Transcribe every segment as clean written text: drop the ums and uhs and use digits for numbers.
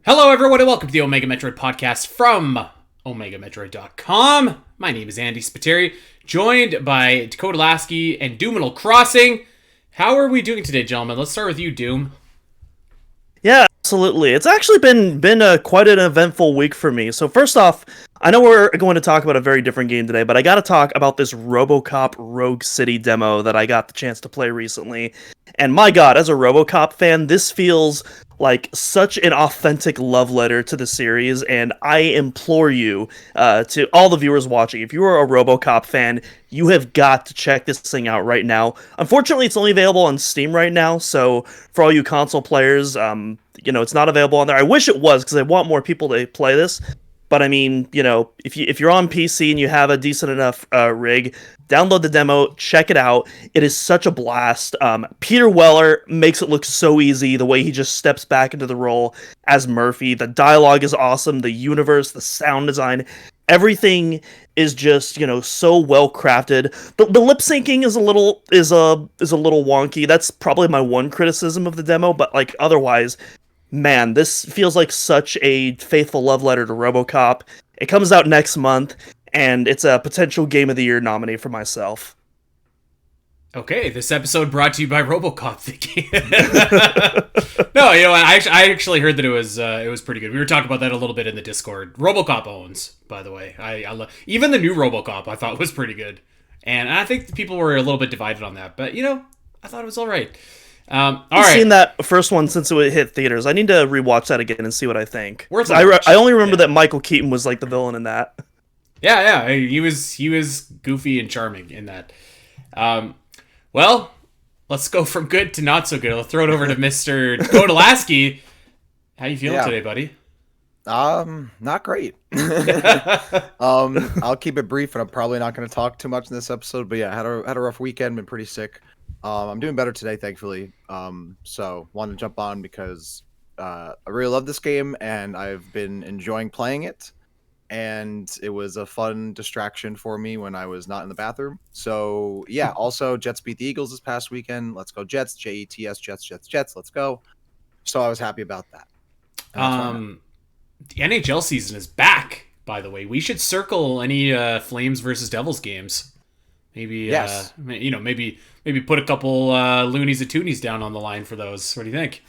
Hello, everyone, and welcome to the Omega Metroid podcast from OmegaMetroid.com. My name is Andy Spiteri, joined by Dakota Lasky and Doominal Crossing. How are we doing today, gentlemen? Let's start with you, Doom. Yeah, absolutely. It's actually been quite an eventful week for me. So first off, I know we're going to talk about a very different game today, but I got to talk about this RoboCop Rogue City demo that I got the chance to play recently. And my God, as a RoboCop fan, this feels like such an authentic love letter to the series, and I implore you, to all the viewers watching, if you are a RoboCop fan, you have got to check this thing out right now. Unfortunately, it's only available on Steam right now, so for all you console players, it's not available on there. I wish it was, because I want more people to play this. But I mean, if you're on PC and you have a decent enough rig, download the demo, check it out. It is such a blast. Peter Weller makes it look so easy, the way he just steps back into the role as Murphy. The dialogue is awesome, the universe, the sound design, everything is just, so well crafted. The lip syncing is a little wonky. That's probably my one criticism of the demo, but like otherwise, man, this feels like such a faithful love letter to RoboCop. It comes out next month, and it's a potential Game of the Year nominee for myself. Okay, this episode brought to you by RoboCop the game. No, I actually heard that it was pretty good. We were talking about that a little bit in the Discord. RoboCop owns, by the way. I love even the new RoboCop. I thought was pretty good, and I think people were a little bit divided on that. But I thought it was all right. All right. I've seen that first one since it hit theaters. I need to rewatch that again and see what I think. I only remember that Michael Keaton was like the villain in that. Yeah, he was goofy and charming in that. Well, let's go from good to not so good. I'll throw it over to Mr. Dakota Lasky. How you feeling today, buddy? Not great. I'll keep it brief, and I'm probably not going to talk too much in this episode. But yeah, had a rough weekend, been pretty sick. I'm doing better today, thankfully. So wanted to jump on because I really love this game, and I've been enjoying playing it. And it was a fun distraction for me when I was not in the bathroom. So yeah, also Jets beat the Eagles this past weekend. Let's go Jets, Jets, Jets. Let's go. So I was happy about that. The NHL season is back, by the way. We should circle any Flames versus Devils games. Maybe, yes. Maybe put a couple loonies and toonies down on the line for those. What do you think?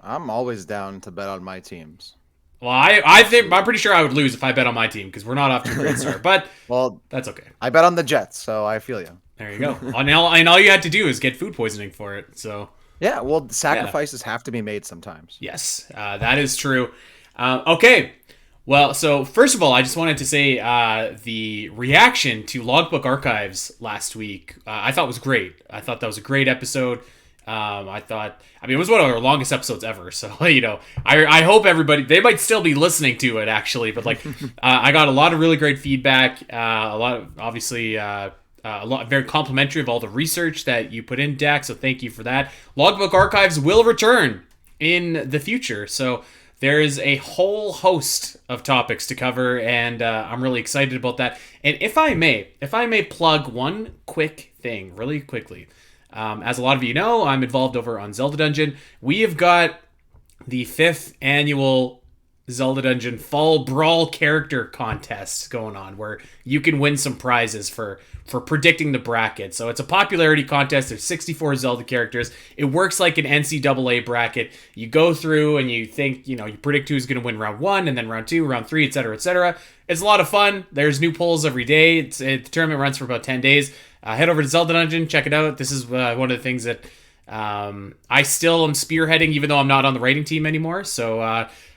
I'm always down to bet on my teams. Well, I think I'm pretty sure I would lose if I bet on my team because we're not off to a great start. But well, that's okay. I bet on the Jets, so I feel you. There you go. And all you had to do is get food poisoning for it. So yeah, well, sacrifices have to be made sometimes. Yes, that is true. Okay. Well, so first of all, I just wanted to say the reaction to Logbook Archives last week I thought was great. I thought that was a great episode. It was one of our longest episodes ever. So, I hope everybody, they might still be listening to it actually, but I got a lot of really great feedback. A lot of, obviously, very complimentary of all the research that you put in, Dak. So thank you for that. Logbook Archives will return in the future. So there is a whole host of topics to cover, and I'm really excited about that. And if I may plug one quick thing really quickly. As a lot of you know, I'm involved over on Zelda Dungeon. We have got the 5th annual Zelda Dungeon Fall Brawl character contest going on, where you can win some prizes for predicting the bracket. So it's a popularity contest. There's 64 Zelda characters. It works like an NCAA bracket. You go through and you think, you predict who's going to win round 1, and then round 2, round 3, etc., etc. It's a lot of fun. There's new polls every day. The tournament runs for about 10 days. Head over to Zelda Dungeon, check it out. This is one of the things that I still am spearheading, even though I'm not on the writing team anymore. So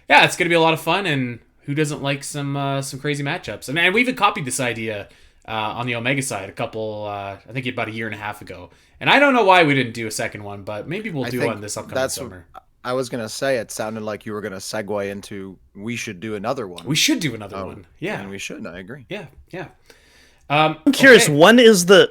yeah, it's going to be a lot of fun, and who doesn't like some crazy matchups? And we even copied this idea on the Omega side a couple, I think about a year and a half ago. And I don't know why we didn't do a second one, but maybe we'll do one this upcoming summer. I was going to say, it sounded like you were going to segue into we should do another one. We should do another one. Yeah. And we should. I agree. Yeah. I'm curious, when is the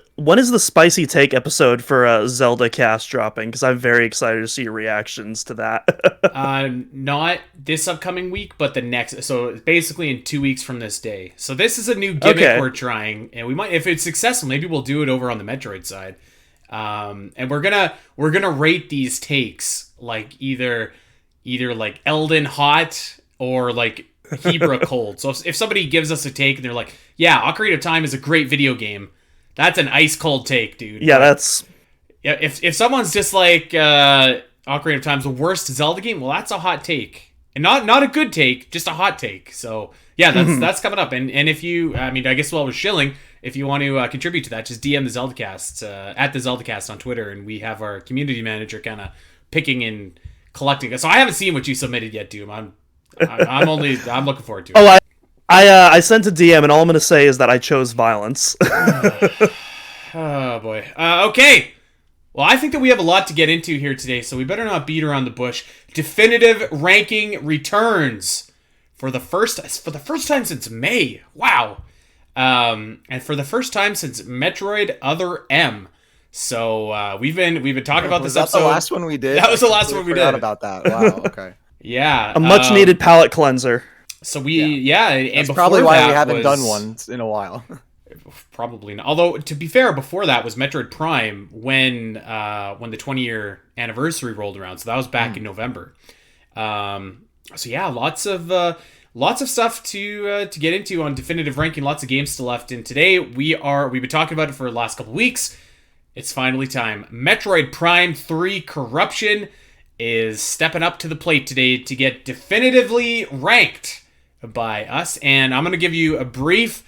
spicy take episode for Zelda cast dropping? Because I'm very excited to see your reactions to that. Not this upcoming week, but the next. So basically in 2 weeks from this day. So this is a new gimmick we're trying, and we might, if it's successful, maybe we'll do it over on the Metroid side. And we're gonna rate these takes like either like Elden hot or like Hebra cold. So if somebody gives us a take and they're like, yeah, Ocarina of Time is a great video game, that's an ice cold take, dude. Yeah, that's... Yeah, if someone's just like Ocarina of Time's the worst Zelda game, well, that's a hot take, and not a good take, just a hot take. So yeah, that's coming up. And if you, I mean, I guess while we're shilling, if you want to contribute to that, just DM the ZeldaCast at the ZeldaCast on Twitter, and we have our community manager kind of picking and collecting. So I haven't seen what you submitted yet, Doom. I'm looking forward to it. Oh, I sent a DM, and all I'm going to say is that I chose violence. Oh boy. Okay. Well, I think that we have a lot to get into here today, so we better not beat around the bush. Definitive ranking returns for the first time since May. Wow. And for the first time since Metroid Other M. So we've been talking about this episode. Was that the last one we did? That was the last one we did. About that. Wow. Okay. Yeah. A much needed palate cleanser. So and that's before probably why that we haven't done one in a while. Probably not. Although, to be fair, before that was Metroid Prime when the 20-year anniversary rolled around. So that was back in November. So yeah, lots of stuff to get into on definitive ranking. Lots of games still left. And today we've been talking about it for the last couple weeks. It's finally time. Metroid Prime 3 Corruption is stepping up to the plate today to get definitively ranked by us. And I'm going to give you a brief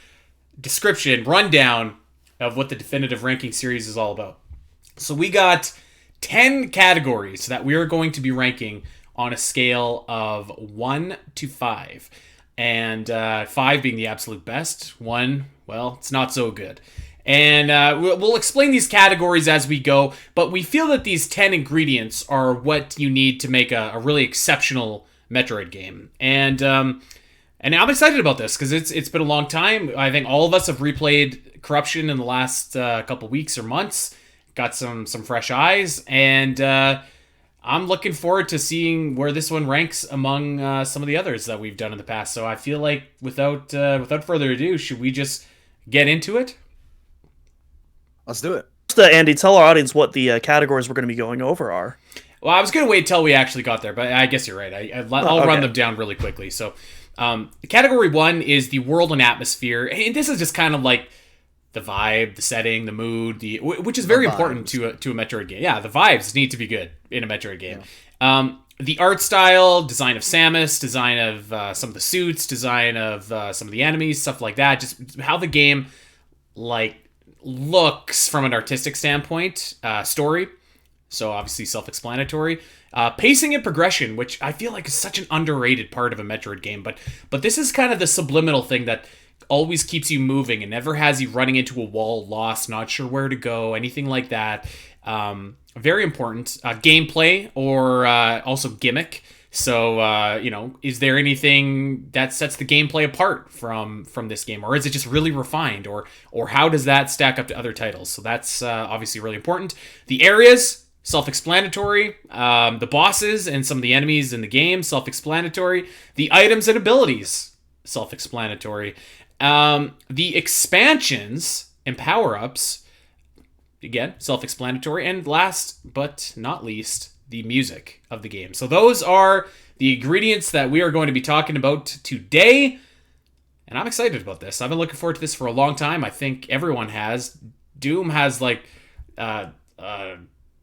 rundown of what the definitive ranking series is all about. So we got 10 categories that we are going to be ranking on a scale of 1 to 5. And 5 being the absolute best. 1, well, it's not so good. And we'll explain these categories as we go, but we feel that these 10 ingredients are what you need to make a really exceptional Metroid game. And I'm excited about this because it's been a long time. I think all of us have replayed Corruption in the last couple weeks or months. Got some fresh eyes, and I'm looking forward to seeing where this one ranks among some of the others that we've done in the past. So I feel like without further ado, should we just get into it? Let's do it. Andy, tell our audience what the categories we're going to be going over are. Well, I was going to wait till we actually got there, but I guess you're right. I'll run them down really quickly. So, category 1 is the world and atmosphere, and this is just kind of like the vibe, the setting, the mood, which is very important to a Metroid game. Yeah, the vibes need to be good in a Metroid game. Yeah. The art style, design of Samus, design of some of the suits, design of some of the enemies, stuff like that. Just how the game looks from an artistic standpoint. Story, so obviously self-explanatory. Pacing and progression, which I feel like is such an underrated part of a Metroid game, but this is kind of the subliminal thing that always keeps you moving and never has you running into a wall, lost, not sure where to go, anything like that. Very important. Gameplay, or also Gimmick. So, is there anything that sets the gameplay apart from this game? Or is it just really refined? Or how does that stack up to other titles? So that's obviously really important. The areas, self-explanatory. The bosses and some of the enemies in the game, self-explanatory. The items and abilities, self-explanatory. The expansions and power-ups, again, self-explanatory. And last but not least, the music of the game. So those are the ingredients that we are going to be talking about today, and I'm excited about this. I've been looking forward to this for a long time. I think everyone has. Doom has a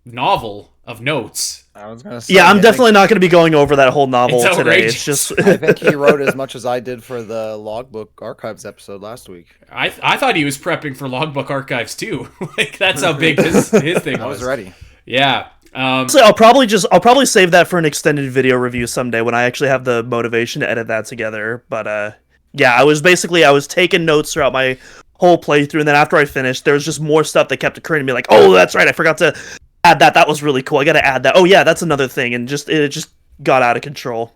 novel of notes. I was gonna say, yeah, I'm definitely not going to be going over that whole novel It's today. outrageous. It's just I think he wrote as much as I did for the Logbook Archives episode last week. I thought he was prepping for Logbook Archives too. That's how big his thing was. I was ready. Yeah. So I'll probably save that for an extended video review someday when I actually have the motivation to edit that together. But yeah, I was taking notes throughout my whole playthrough, and then after I finished, there was just more stuff that kept occurring to me, like, oh, that's right, I forgot to add that. That was really cool. I got to add that. Oh yeah, that's another thing, and it just got out of control.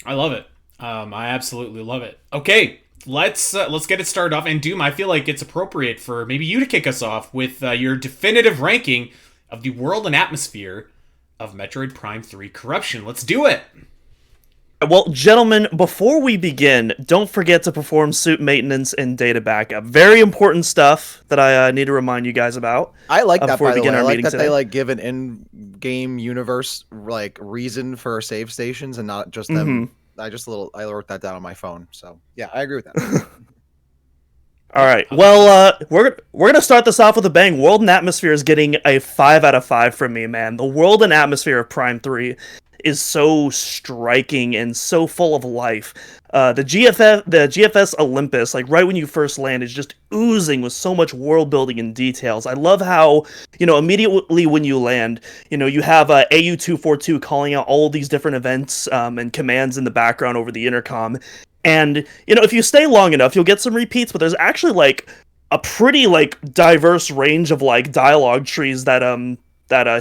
I love it. I absolutely love it. Okay, let's get it started off. And Doom, I feel like it's appropriate for maybe you to kick us off with your definitive ranking of the world and atmosphere of Metroid Prime 3 Corruption. Let's do it! Well, gentlemen, before we begin, don't forget to perform suit maintenance and data backup. Very important stuff that I need to remind you guys about. I like that, by the way. I like that today. they give an in-game universe reason for save stations and not just them I wrote that down on my phone. So yeah, I agree with that. All right. Well, we're gonna start this off with a bang. World and atmosphere is getting a 5 out of 5 from me, man. The world and atmosphere of Prime 3 is so striking and so full of life. The GFS Olympus, like right when you first land, is just oozing with so much world building and details. I love how, immediately when you land, you have AU-242 calling out all these different events and commands in the background over the intercom. And, if you stay long enough, you'll get some repeats, but there's actually, like, a pretty, like, diverse range of, like, dialogue trees that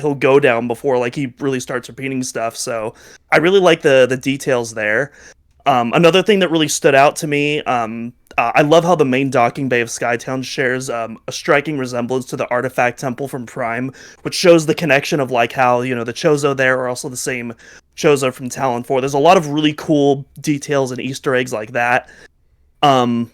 he'll go down before, like, he really starts repeating stuff. So I really like the details there. Another thing that really stood out to me, I love how the main docking bay of Skytown shares a striking resemblance to the Artifact Temple from Prime, which shows the connection of, like, how, the Chozo there are also the same Chozo from Talon 4. There's a lot of really cool details and Easter eggs like that. The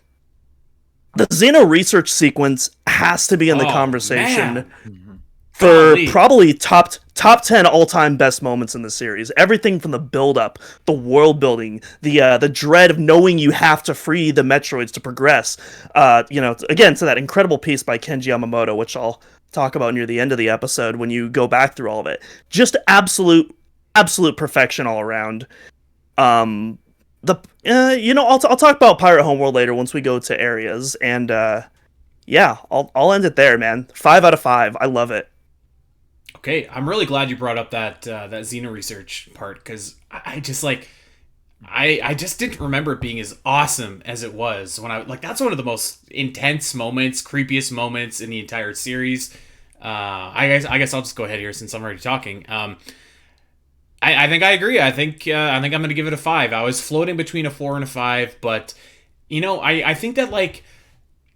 Xeno research sequence has to be in the conversation Man. for probably top 10 all-time best moments in the series. Everything from the build-up, the world building, the dread of knowing you have to free the Metroids to progress. Again, to that incredible piece by Kenji Yamamoto, which I'll talk about near the end of the episode when you go back through all of it. Just absolute perfection all around. I'll talk about Pirate Homeworld later once we go to areas, and I'll end it there, man. 5 out of 5. I love it. Okay, I'm really glad you brought up that Xeno research part, because I just I just didn't remember it being as awesome as it was when that's one of the most intense moments, creepiest moments in the entire series. I guess I'll just go ahead here since I'm already talking. I think I agree. I think I'm going to give it a 5. I was floating between a 4 and a 5, but I think that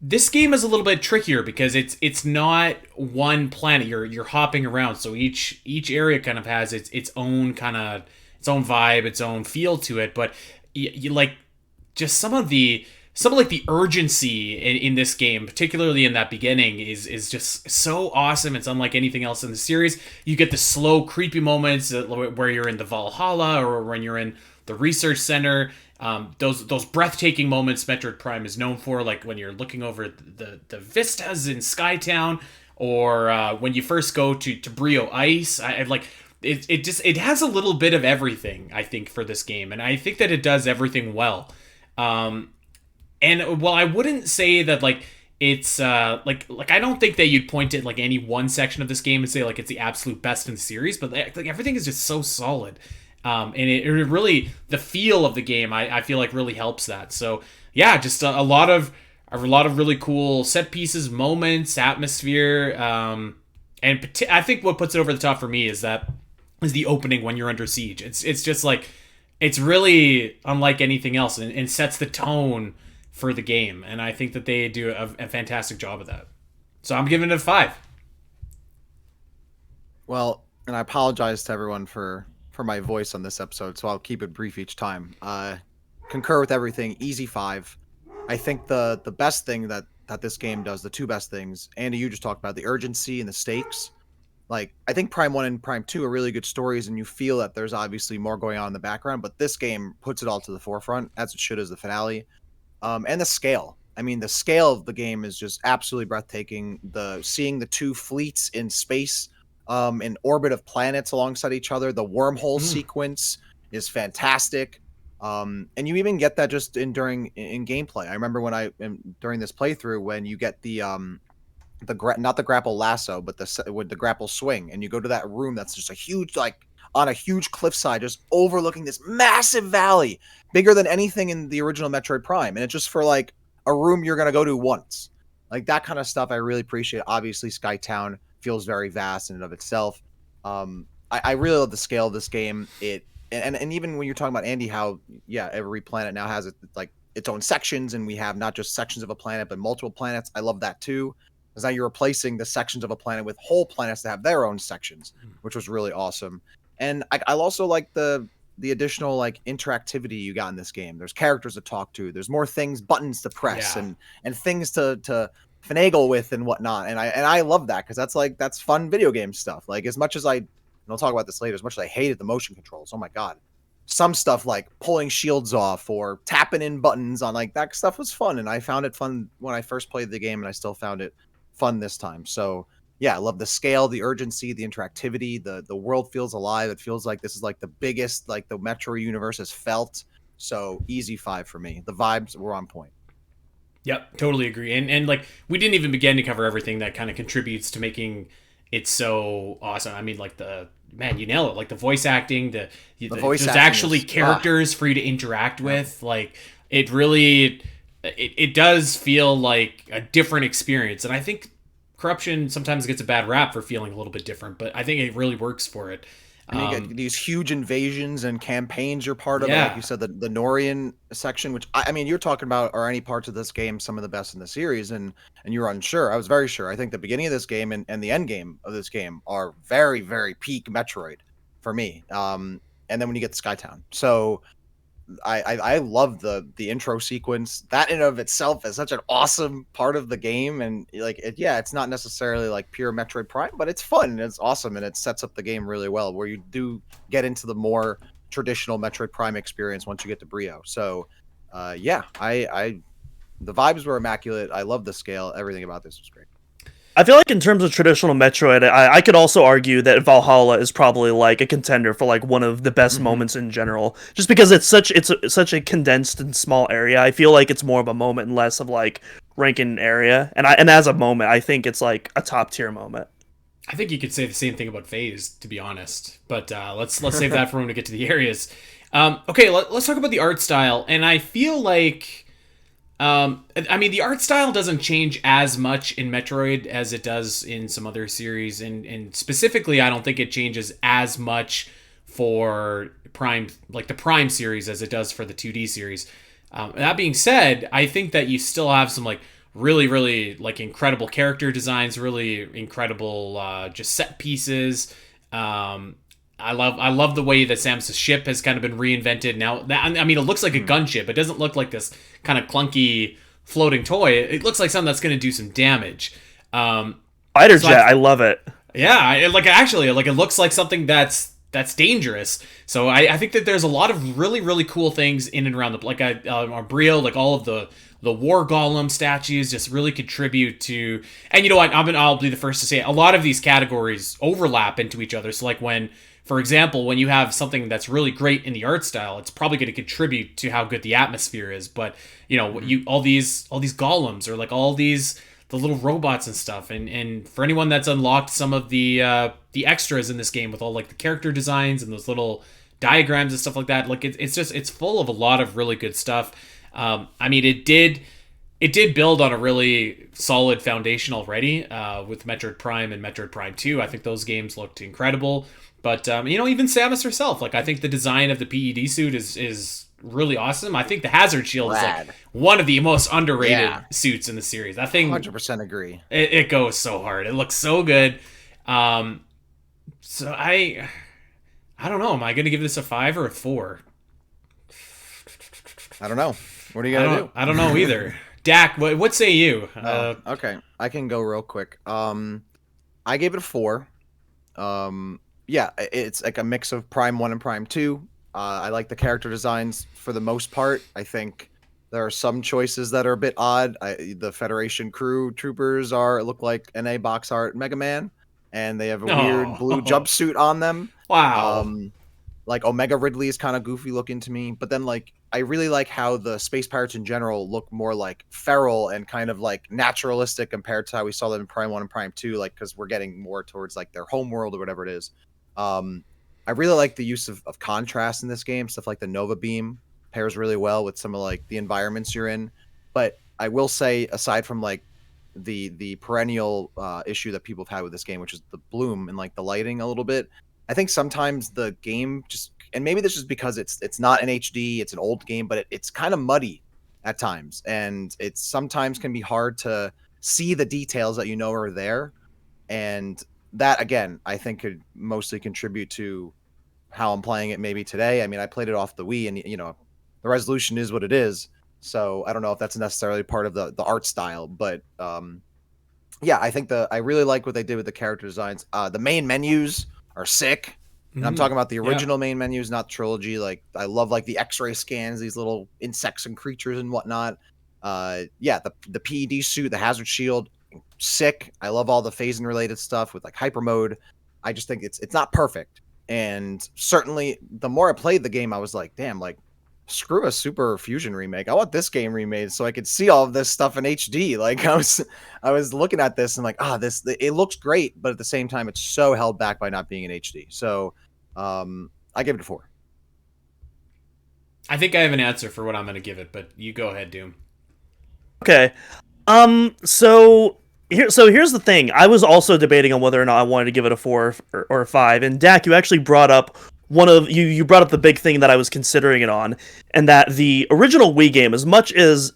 this game is a little bit trickier because it's not one planet. You're hopping around, so each area kind of has its own vibe, its own feel to it. But you like just some of the urgency in this game, particularly in that beginning, is just so awesome. It's unlike anything else in the series. You get the slow, creepy moments where you're in the Valhalla or when you're in the research center. Those breathtaking moments Metroid Prime is known for, like when you're looking over the vistas in Skytown, or when you first go to Brio Ice. It has a little bit of everything, I think, for this game, and I think that it does everything well. And while I wouldn't say that it's I don't think that you'd point at any one section of this game and say it's the absolute best in the series, but everything is just so solid. And it really, the feel of the game, I feel really helps that. So yeah, just a lot of really cool set pieces, moments, atmosphere, and I think what puts it over the top for me is the opening when you're under siege. It's just it's really unlike anything else, and sets the tone for the game, and I think that they do a fantastic job of that. So I'm giving it a 5. Well, and I apologize to everyone for my voice on this episode, so I'll keep it brief each time. Concur with everything. Easy 5. I think the best thing that this game does, the two best things, Andy, you just talked about, the urgency and the stakes. I think Prime 1 and Prime 2 are really good stories, and you feel that there's obviously more going on in the background, but this game puts it all to the forefront, as it should, as the finale. And the scale. I mean, the scale of the game is just absolutely breathtaking. Seeing the two fleets in space, in orbit of planets alongside each other, the wormhole sequence is fantastic. And you even get that just in gameplay. I remember during this playthrough, when you get not the grapple lasso, but with the grapple swing, and you go to that room that's just a huge, on a huge cliffside, just overlooking this massive valley, bigger than anything in the original Metroid Prime, and it's just for a room you're gonna go to once. That kind of stuff I really appreciate. Obviously, Skytown feels very vast in and of itself. I really love the scale of this game. And even when you're talking about, Andy, how every planet now has its own sections, and we have not just sections of a planet but multiple planets. I love that too, because now you're replacing the sections of a planet with whole planets that have their own sections, which was really awesome. And I also like the additional interactivity you got in this game. There's characters to talk to. There's more buttons to press, and things to finagle with and whatnot. And I love that, because that's fun video game stuff. As much as and I'll talk about this later, as much as I hated the motion controls, oh my god, some stuff like pulling shields off or tapping in buttons on, like, that stuff was fun, and I found it fun when I first played the game, and I still found it fun this time. So yeah, I love the scale, the urgency, the interactivity. The world feels alive. It feels like this is like the biggest like the Metro universe has felt. So easy 5 for me. The vibes were on point. Yep, totally agree. And like we didn't even begin to cover everything that kind of contributes to making it so awesome. I mean, like the man, you nail it. Like the voice acting, Voice there's acting actually is characters for you to interact with. Like it really, it does feel like a different experience. And I think corruption sometimes gets a bad rap for feeling a little bit different, but I think it really works for it. I mean, you get these huge invasions and campaigns you're part of. Yeah. Like you said, the Norian section, which I mean, you're talking about, are any parts of this game some of the best in the series? And you're unsure. I was very sure. I think the beginning of this game and the end game of this game are very, very peak Metroid for me. And then when you get to Skytown. So I love the intro sequence. That in and of itself is such an awesome part of the game, and like it's not necessarily like pure Metroid Prime, but it's fun and it's awesome, and it sets up the game really well. Where you do get into the more traditional Metroid Prime experience once you get to Brio. So, I the vibes were immaculate. I love the scale. Everything about this was great. I feel like in terms of traditional Metroid, I could also argue that Valhalla is probably like a contender for like one of the best moments in general, just because it's such a condensed and small area. I feel like it's more of a moment and less of like ranking an area, and as a moment, I think it's like a top tier moment. I think you could say the same thing about Phase, to be honest. But let's save that for when we get to the areas. Okay, let's talk about the art style, and I feel like. I mean, the art style doesn't change as much in Metroid as it does in some other series, and specifically, I don't think it changes as much for Prime, like the Prime series, as it does for the 2D series. That being said, I think that you still have some like really, really like incredible character designs, really incredible just set pieces. I love the way that Samus' ship has kind of been reinvented now. I mean, it looks like a gunship. It doesn't look like this kind of clunky floating toy. It looks like something that's going to do some damage. Fighter jet, I love it. Yeah, it looks like something that's dangerous. So I think that there's a lot of really, really cool things in and around the Brio, like all of the war golem statues just really contribute to. And you know what? I'll be the first to say it. A lot of these categories overlap into each other. So like when. For example, when you have something that's really great in the art style, it's probably going to contribute to how good the atmosphere is. But you know, all these golems or like all the little robots and stuff, and for anyone that's unlocked some of the extras in this game with all like the character designs and those little diagrams and stuff like that, like it's full of a lot of really good stuff. I mean, it did build on a really solid foundation already with Metroid Prime and Metroid Prime 2. I think those games looked incredible. But, even Samus herself, like, I think the design of the PED suit is really awesome. I think the Hazard Shield is, like, one of the most underrated suits in the series. That thing... 100% agree. It goes so hard. It looks so good. So I don't know. Am I going to give this a 5 or a 4? I don't know. What are you going to do? I don't know either. Dak, what say you? Okay, I can go real quick. I gave it a 4. Yeah, it's like a mix of Prime 1 and Prime 2. I like the character designs for the most part. I think there are some choices that are a bit odd. The Federation crew troopers look like NA box art Mega Man, and they have a weird blue jumpsuit on them. Wow. Like Omega Ridley is kind of goofy looking to me, but then like I really like how the space pirates in general look more like feral and kind of like naturalistic compared to how we saw them in Prime 1 and Prime 2, like because we're getting more towards like their home world or whatever it is. I really like the use of contrast in this game. Stuff like the Nova Beam pairs really well with some of like the environments you're in. But I will say, aside from like the perennial issue that people have had with this game, which is the bloom and like the lighting a little bit, I think sometimes the game just, and maybe this is because it's not an HD, it's an old game, but it's kind of muddy at times, and it sometimes can be hard to see the details that you know are there, and that again I think could mostly contribute to how I'm playing it maybe today. I mean, I played it off the Wii, and the resolution is what it is, so I don't know if that's necessarily part of the art style, but I think I really like what they did with the character designs. The main menus are sick. And I'm talking about the Yeah. original main menus, not trilogy. Like I love like the X-ray scans, these little insects and creatures and whatnot. Yeah, the PED suit, the hazard shield, sick. I love all the phasing related stuff with like hyper mode. I just think it's not perfect. And certainly the more I played the game, I was like, damn, like screw a Super Fusion remake. I want this game remade so I could see all of this stuff in HD. Like I was looking at this and like, this it looks great, but at the same time, it's so held back by not being in HD. So I give it a 4. I think I have an answer for what I'm going to give it, but you go ahead, Doom. Okay. So here's the thing. I was also debating on whether or not I wanted to give it a 4 or a 5. And Dak, you actually brought up you brought up the big thing that I was considering it on, and that the original Wii game, as much as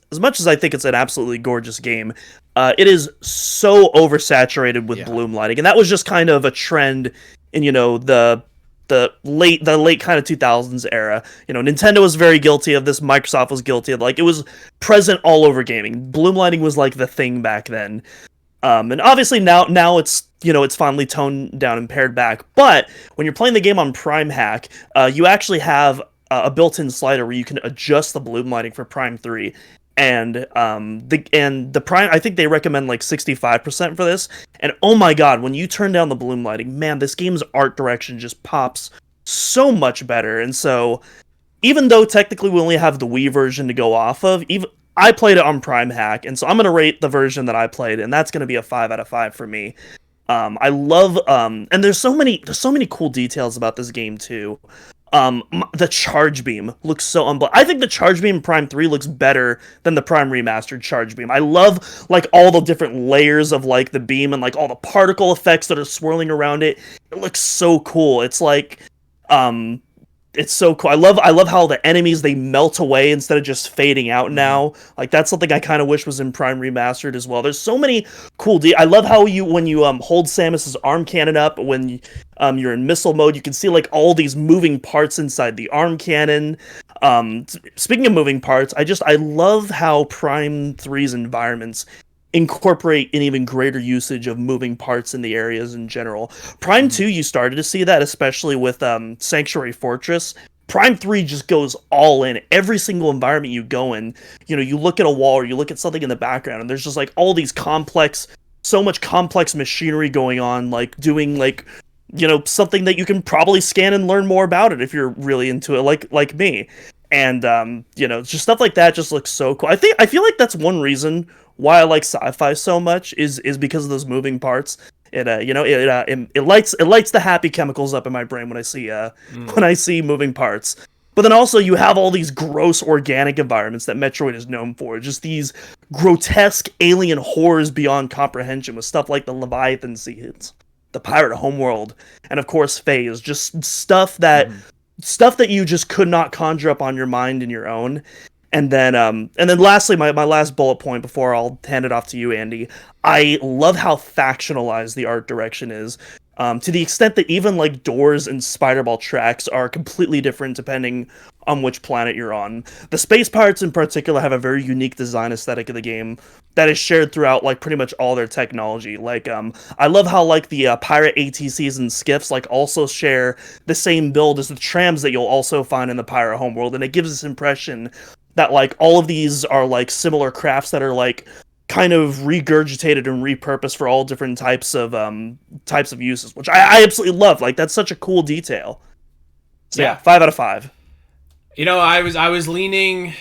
I think it's an absolutely gorgeous game, it is so oversaturated with bloom lighting, and that was just kind of a trend in the late kind of 2000s era. Nintendo was very guilty of this. Microsoft was guilty of, like, it was present all over gaming. Bloom lighting was like the thing back then. And obviously now it's it's finally toned down and pared back. But when you're playing the game on Prime Hack, you actually have a built-in slider where you can adjust the bloom lighting for Prime 3. And the Prime, I think they recommend like 65% for this. And oh my god, when you turn down the bloom lighting, man, this game's art direction just pops so much better. And so even though technically we only have the Wii version to go off of, even I played it on Prime Hack, and so I'm gonna rate the version that I played, and that's gonna be a 5 out of 5 for me. I love and there's so many cool details about this game too. The charge beam looks so I think the charge beam in Prime 3 looks better than the Prime remastered charge beam. I love like all the different layers of like the beam and like all the particle effects that are swirling around it. It looks so cool. It's like it's so cool. I love how the enemies, they melt away instead of just fading out now. Like that's something I kind of wish was in Prime Remastered as well. There's so many cool I love how when you hold Samus's arm cannon up, when you're in missile mode, you can see like all these moving parts inside the arm cannon. Speaking of moving parts, I love how Prime 3's environments incorporate an even greater usage of moving parts in the areas in general. Prime 2, you started to see that, especially with Sanctuary Fortress. Prime 3 just goes all in. Every single environment you go in, you look at a wall or you look at something in the background, and there's just like all these so much complex machinery going on, like doing like, something that you can probably scan and learn more about it if you're really into it, like me. And just stuff like that just looks so cool. I feel like that's one reason why I like sci-fi so much is because of those moving parts. It lights the happy chemicals up in my brain when I see moving parts. But then also you have all these gross organic environments that Metroid is known for. Just these grotesque alien horrors beyond comprehension, with stuff like the Leviathan Seeds, the Pirate Homeworld, and of course Phase. Just stuff that you just could not conjure up on your mind in your own. And then lastly, my last bullet point before I'll hand it off to you, Andy. I love how factionalized the art direction is, to the extent that even like doors and Spider-Ball tracks are completely different depending on which planet you're on. The Space Pirates in particular have a very unique design aesthetic of the game that is shared throughout like pretty much all their technology. Like I love how like the pirate ATCs and skiffs like also share the same build as the trams that you'll also find in the Pirate Homeworld, and it gives this impression that like all of these are like similar crafts that are like kind of regurgitated and repurposed for all different types of uses, which I absolutely love. Like that's such a cool detail. So yeah, 5 out of 5. I was leaning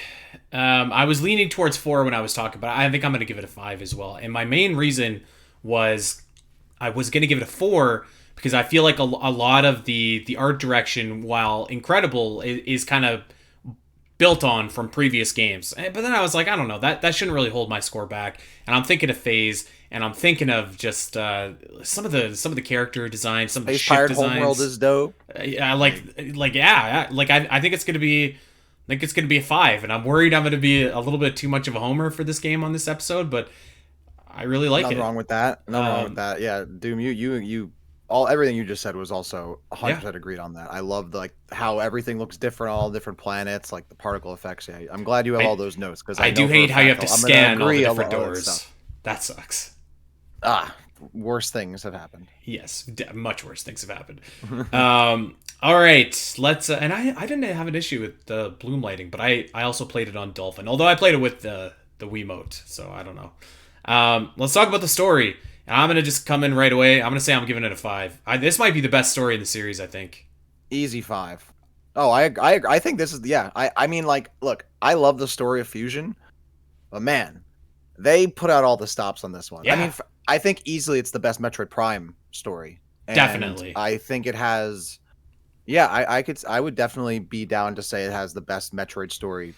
towards 4 when I was talking, but I think I'm going to give it a 5 as well. And my main reason was I was going to give it a 4 because I feel like a lot of the art direction, while incredible, is kind of built on from previous games. But then I was like, I don't know, that shouldn't really hold my score back. And I'm thinking of Phase, and I'm thinking of just some of the character designs, some of the ship designs. Homeworld is dope. I think it's gonna be a 5, and I'm worried I'm gonna be a little bit too much of a homer for this game on this episode, but I really like it. Nothing wrong with that. Nothing wrong with that. Yeah, Doom, you everything you just said was also 100% agreed on that. I love like how everything looks different, all different planets, like the particle effects. Yeah, I'm glad you have all those notes, because I do hate how you have to scan all the different doors. That sucks. Worse things have happened. Yes, much worse things have happened. All right, let's. And I didn't have an issue with the bloom lighting, but I also played it on Dolphin. Although I played it with the Wiimote, so I don't know. Let's talk about the story. I'm gonna just come in right away. I'm gonna say I'm giving it a 5. This might be the best story in the series, I think. Easy 5. Oh, I think this is I mean, like, look, I love the story of Fusion, but man, they put out all the stops on this one. Yeah. I mean, I think easily it's the best Metroid Prime story. And Definitely. I think it has. Yeah, I would definitely be down to say it has the best Metroid story.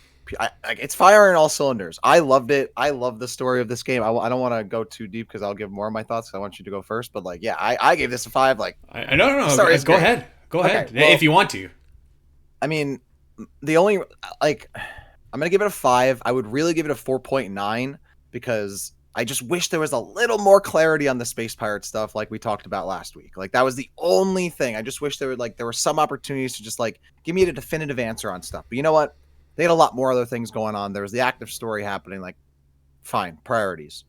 It's firing all cylinders. I loved it. I love the story of this game. I don't want to go too deep because I'll give more of my thoughts. I want you to go first, but like, yeah, I gave this a 5. Like, I no. Sorry, Go ahead. Go ahead Okay, well, if you want to. I mean, the only like, I'm gonna give it a 5. I would really give it a 4.9 because I just wish there was a little more clarity on the space pirate stuff, like we talked about last week. Like that was the only thing. I just wish there were some opportunities to just like give me a definitive answer on stuff. But you know what? They had a lot more other things going on. There was the active story happening. Like, fine, priorities.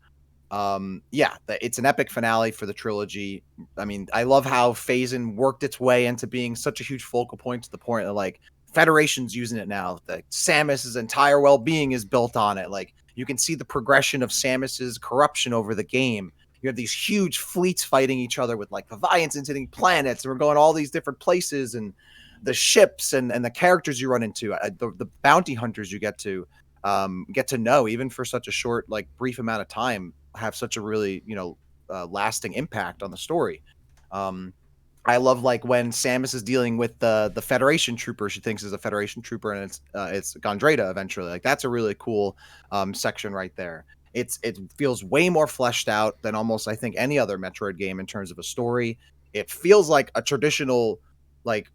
It's an epic finale for the trilogy. I mean, I love how Phazon worked its way into being such a huge focal point to the point that like Federation's using it now. The Samus's entire well-being is built on it. Like you can see the progression of Samus's corruption over the game. You have these huge fleets fighting each other with like Leviathans hitting planets, and we're going all these different places, and the ships and the characters you run into, the bounty hunters you get to know, even for such a short, like brief amount of time, have such a really, lasting impact on the story. I love like when Samus is dealing with the Federation trooper she thinks is a Federation trooper, and it's Gondreda eventually. Like that's a really cool section right there. It feels way more fleshed out than almost I think any other Metroid game in terms of a story. It feels like a traditional, like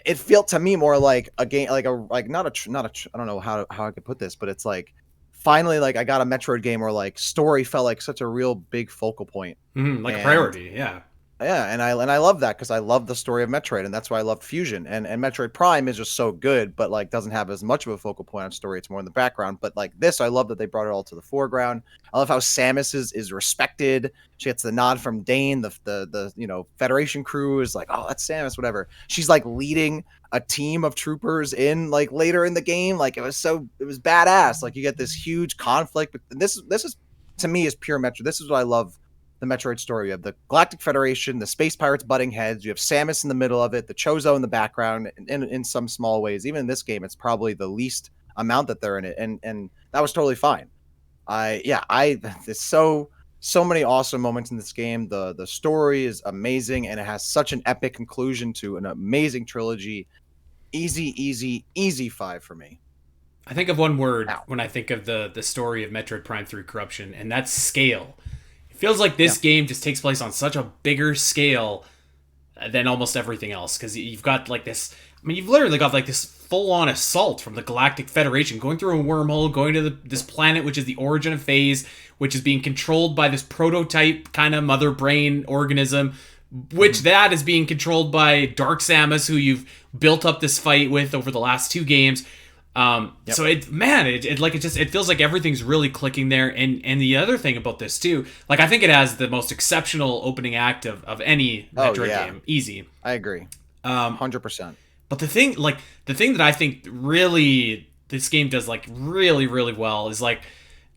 it felt to me more like a game, like not a I don't know how I could put this, but it's like finally like I got a Metroid game where like story felt like such a real big focal point, Like a priority, yeah. Yeah, and I love that because I love the story of Metroid, and that's why I love Fusion. And Metroid Prime is just so good, but like doesn't have as much of a focal point on story. It's more in the background. But like this, I love that they brought it all to the foreground. I love how Samus is respected. She gets the nod from Dane. The Federation crew is like, oh, that's Samus, whatever. She's like leading a team of troopers in like later in the game. Like it was badass. Like you get this huge conflict. But this is to me is pure Metroid. This is what I love. The Metroid story. You have the Galactic Federation, the space pirates butting heads. You have Samus in the middle of it, the Chozo in the background. In some small ways, even in this game, it's probably the least amount that they're in it, and that was totally fine. There's so many awesome moments in this game. The story is amazing, and it has such an epic conclusion to an amazing trilogy. Easy 5 for me. I think of one word when I think of the story of Metroid Prime 3 Corruption, and that's scale. Feels like this game just takes place on such a bigger scale than almost everything else, because you've got like this. I mean, you've literally got like this full-on assault from the Galactic Federation, going through a wormhole, going to this planet, which is the origin of Phase, which is being controlled by this prototype kind of mother brain organism, which that is being controlled by Dark Samus, who you've built up this fight with over the last 2 games. So it feels like everything's really clicking there. And the other thing about this too, like I think it has the most exceptional opening act of any Metroid game. Easy. I agree. 100%. But the thing that I think really this game does like really, really well is like,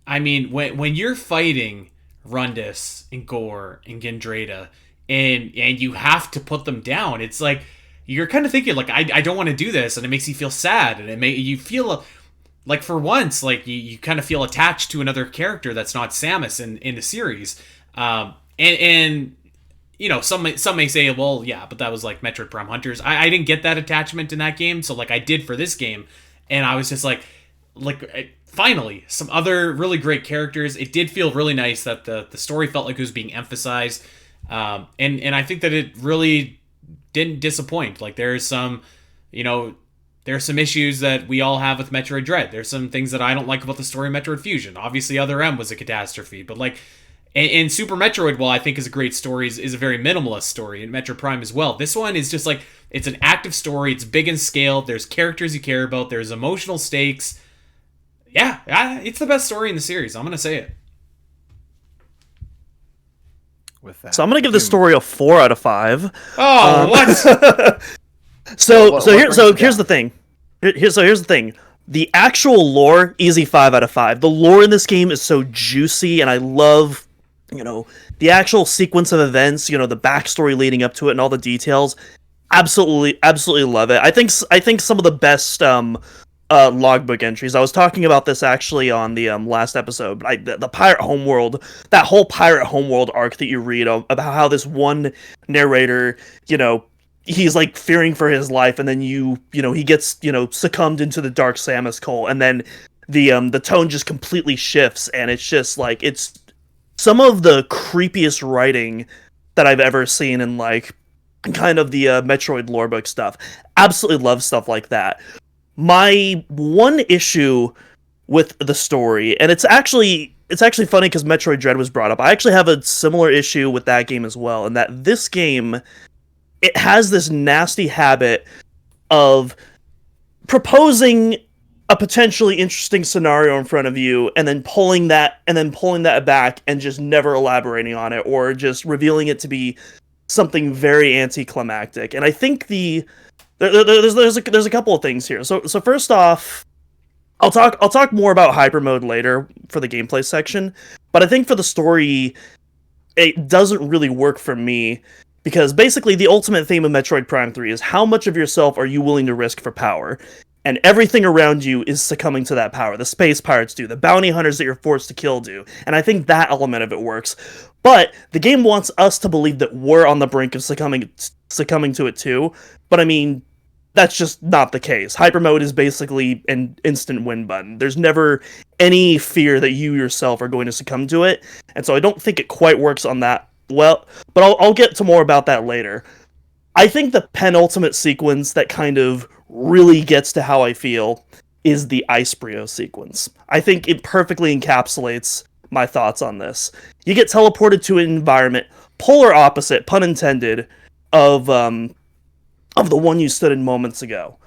I mean, when you're fighting Rundus and Gore and Gendreda and you have to put them down, it's like, you're kind of thinking like, I don't want to do this, and it makes you feel sad, and you feel like for once, like you kind of feel attached to another character that's not Samus in the series. And some may say, well, yeah, but that was like Metroid Prime Hunters. I didn't get that attachment in that game, so like I did for this game, and I was just like finally some other really great characters. It did feel really nice that the story felt like it was being emphasized, and I think that it really didn't disappoint. Like there's some issues that we all have with Metroid Dread. There's some things that I don't like about the story of Metroid Fusion. Obviously, Other M was a catastrophe, but like in Super Metroid, while I think is a great story, is a very minimalist story, and Metroid Prime as well. This one is just like, it's an active story. It's big in scale. There's characters you care about. There's emotional stakes. Yeah, it's the best story in the series. I'm gonna say it. With that. So I'm going to give this story a 4 out of 5. Oh, what? So What brings it here's down? the thing. Here's the thing. The actual lore, easy 5 out of 5. The lore in this game is so juicy, and I love, you know, the actual sequence of events. You know, the backstory leading up to it and all the details. Absolutely love it. I think some of the best logbook entries. I was talking about this actually on the last episode. But the pirate homeworld, that whole pirate homeworld arc that you read about how this one narrator, you know, he's like fearing for his life, and then he gets succumbed into the dark Samus Cult, and then the tone just completely shifts, and it's just like it's some of the creepiest writing that I've ever seen in like kind of the Metroid lore book stuff. Absolutely love stuff like that. My one issue with the story, and it's actually funny because Metroid Dread was brought up. I actually have a similar issue with that game as well, and that this game, it has this nasty habit of proposing a potentially interesting scenario in front of you and then pulling that back and just never elaborating on it, or just revealing it to be something very anticlimactic. And I think there's a couple of things here. So first off, I'll talk more about hyper mode later for the gameplay section, but I think for the story it doesn't really work for me, because basically the ultimate theme of Metroid Prime 3 is how much of yourself are you willing to risk for power? And everything around you is succumbing to that power. The space pirates do, the bounty hunters that you're forced to kill do. And I think that element of it works. But the game wants us to believe that we're on the brink of succumbing to it too. But I mean, that's just not the case. Hyper mode is basically an instant win button. There's never any fear that you yourself are going to succumb to it. And so I don't think it quite works on that well, but I'll get to more about that later. I think the penultimate sequence that kind of really gets to how I feel is the Ice Brio sequence. I think it perfectly encapsulates my thoughts on this. You get teleported to an environment polar opposite, pun intended, of the one you stood in moments ago.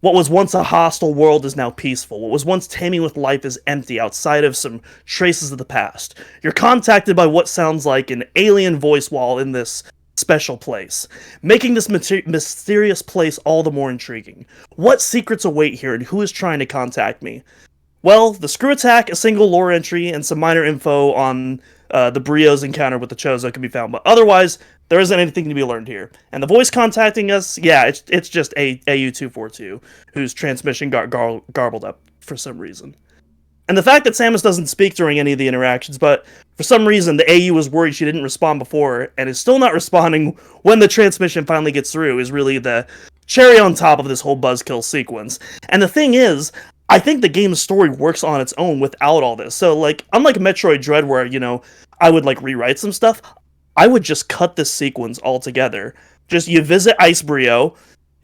What was once a hostile world is now peaceful. What was once teeming with life is empty outside of some traces of the past. You're contacted by what sounds like an alien voice while in this special place, making this mysterious place all the more intriguing. What secrets await here, and who is trying to contact me? Well, the screw attack, a single lore entry, and some minor info on the Brio's encounter with the Chozo can be found, but otherwise, there isn't anything to be learned here. And the voice contacting us, yeah, it's just AU242, whose transmission got garbled up for some reason. And the fact that Samus doesn't speak during any of the interactions, but for some reason the AU was worried she didn't respond before, and is still not responding when the transmission finally gets through, is really the cherry on top of this whole buzzkill sequence. And the thing is, I think the game's story works on its own without all this. So, like, unlike Metroid Dread, where, I would, like, rewrite some stuff, I would just cut this sequence altogether. Just, you visit Ice Brio,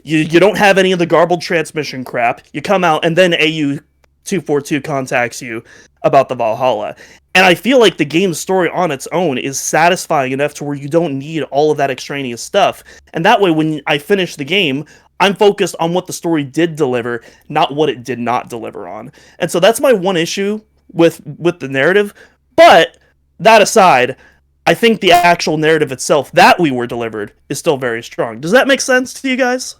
you don't have any of the garbled transmission crap, you come out, and then AU242 contacts you about the Valhalla. And I feel like the game's story on its own is satisfying enough to where you don't need all of that extraneous stuff. And that way, when I finish the game, I'm focused on what the story did deliver, not what it did not deliver on. And so that's my one issue with the narrative. But that aside, I think the actual narrative itself that we were delivered is still very strong. Does that make sense to you guys?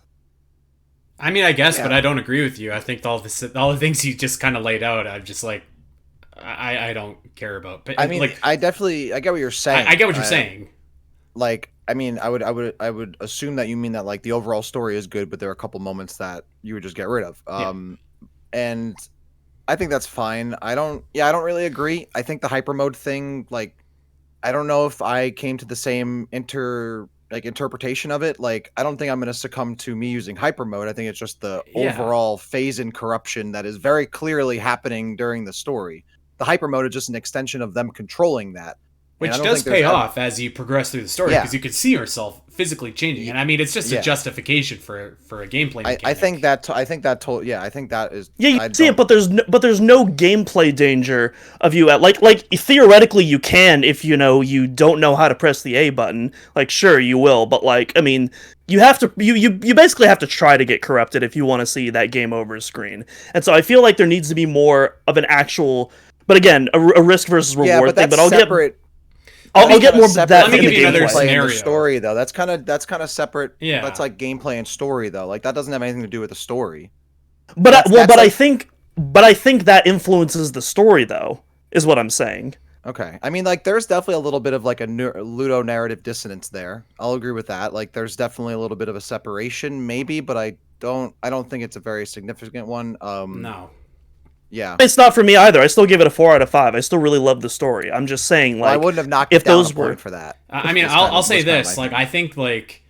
I mean, I guess, Yeah. but I don't agree with you. I think all the things you just kind of laid out, I'm just like, I don't care about. But I mean, like, I get what you're saying. I get what you're saying. Like, I mean, I would assume that you mean that like the overall story is good, but there are a couple moments that you would just get rid of. And I think that's fine. I don't really agree. I think the hyper mode thing, like, I don't know if I came to the same interpretation of it. Like, I don't think I'm going to succumb to me using hyper mode. I think it's just the overall phase in corruption that is very clearly happening during the story. The hyper mode is just an extension of them controlling that. Which does pay off as you progress through the story, because you can see yourself physically changing, and I mean, it's just a justification for a gameplay mechanic. I think that is. Yeah, you see it, but there's no gameplay danger of you at like theoretically you can if you don't know how to press the A button. Like, sure you will, but like, I mean, you have to you basically have to try to get corrupted if you want to see that game over screen. And so I feel like there needs to be more of an actual, but again, a risk versus reward thing. But I'll separate. I'll get more separate. that Let me in give the you another gameplay. scenario. The story though. That's kind of separate. Yeah. That's like gameplay and story though. Like that doesn't have anything to do with the story. But That's I think that influences the story though, is what I'm saying. Okay. I mean, like, there's definitely a little bit of like a ludo narrative dissonance there. I'll agree with that. Like, there's definitely a little bit of a separation, maybe, but I don't think it's a very significant one. No. Yeah. It's not for me either. I still give it a 4 out of 5. I still really love the story. I'm just saying, Well, I like, wouldn't have knocked if it down those a point were for that. I mean, That's kind I'll of- say that's kind of this. my Like, thing. I think, like,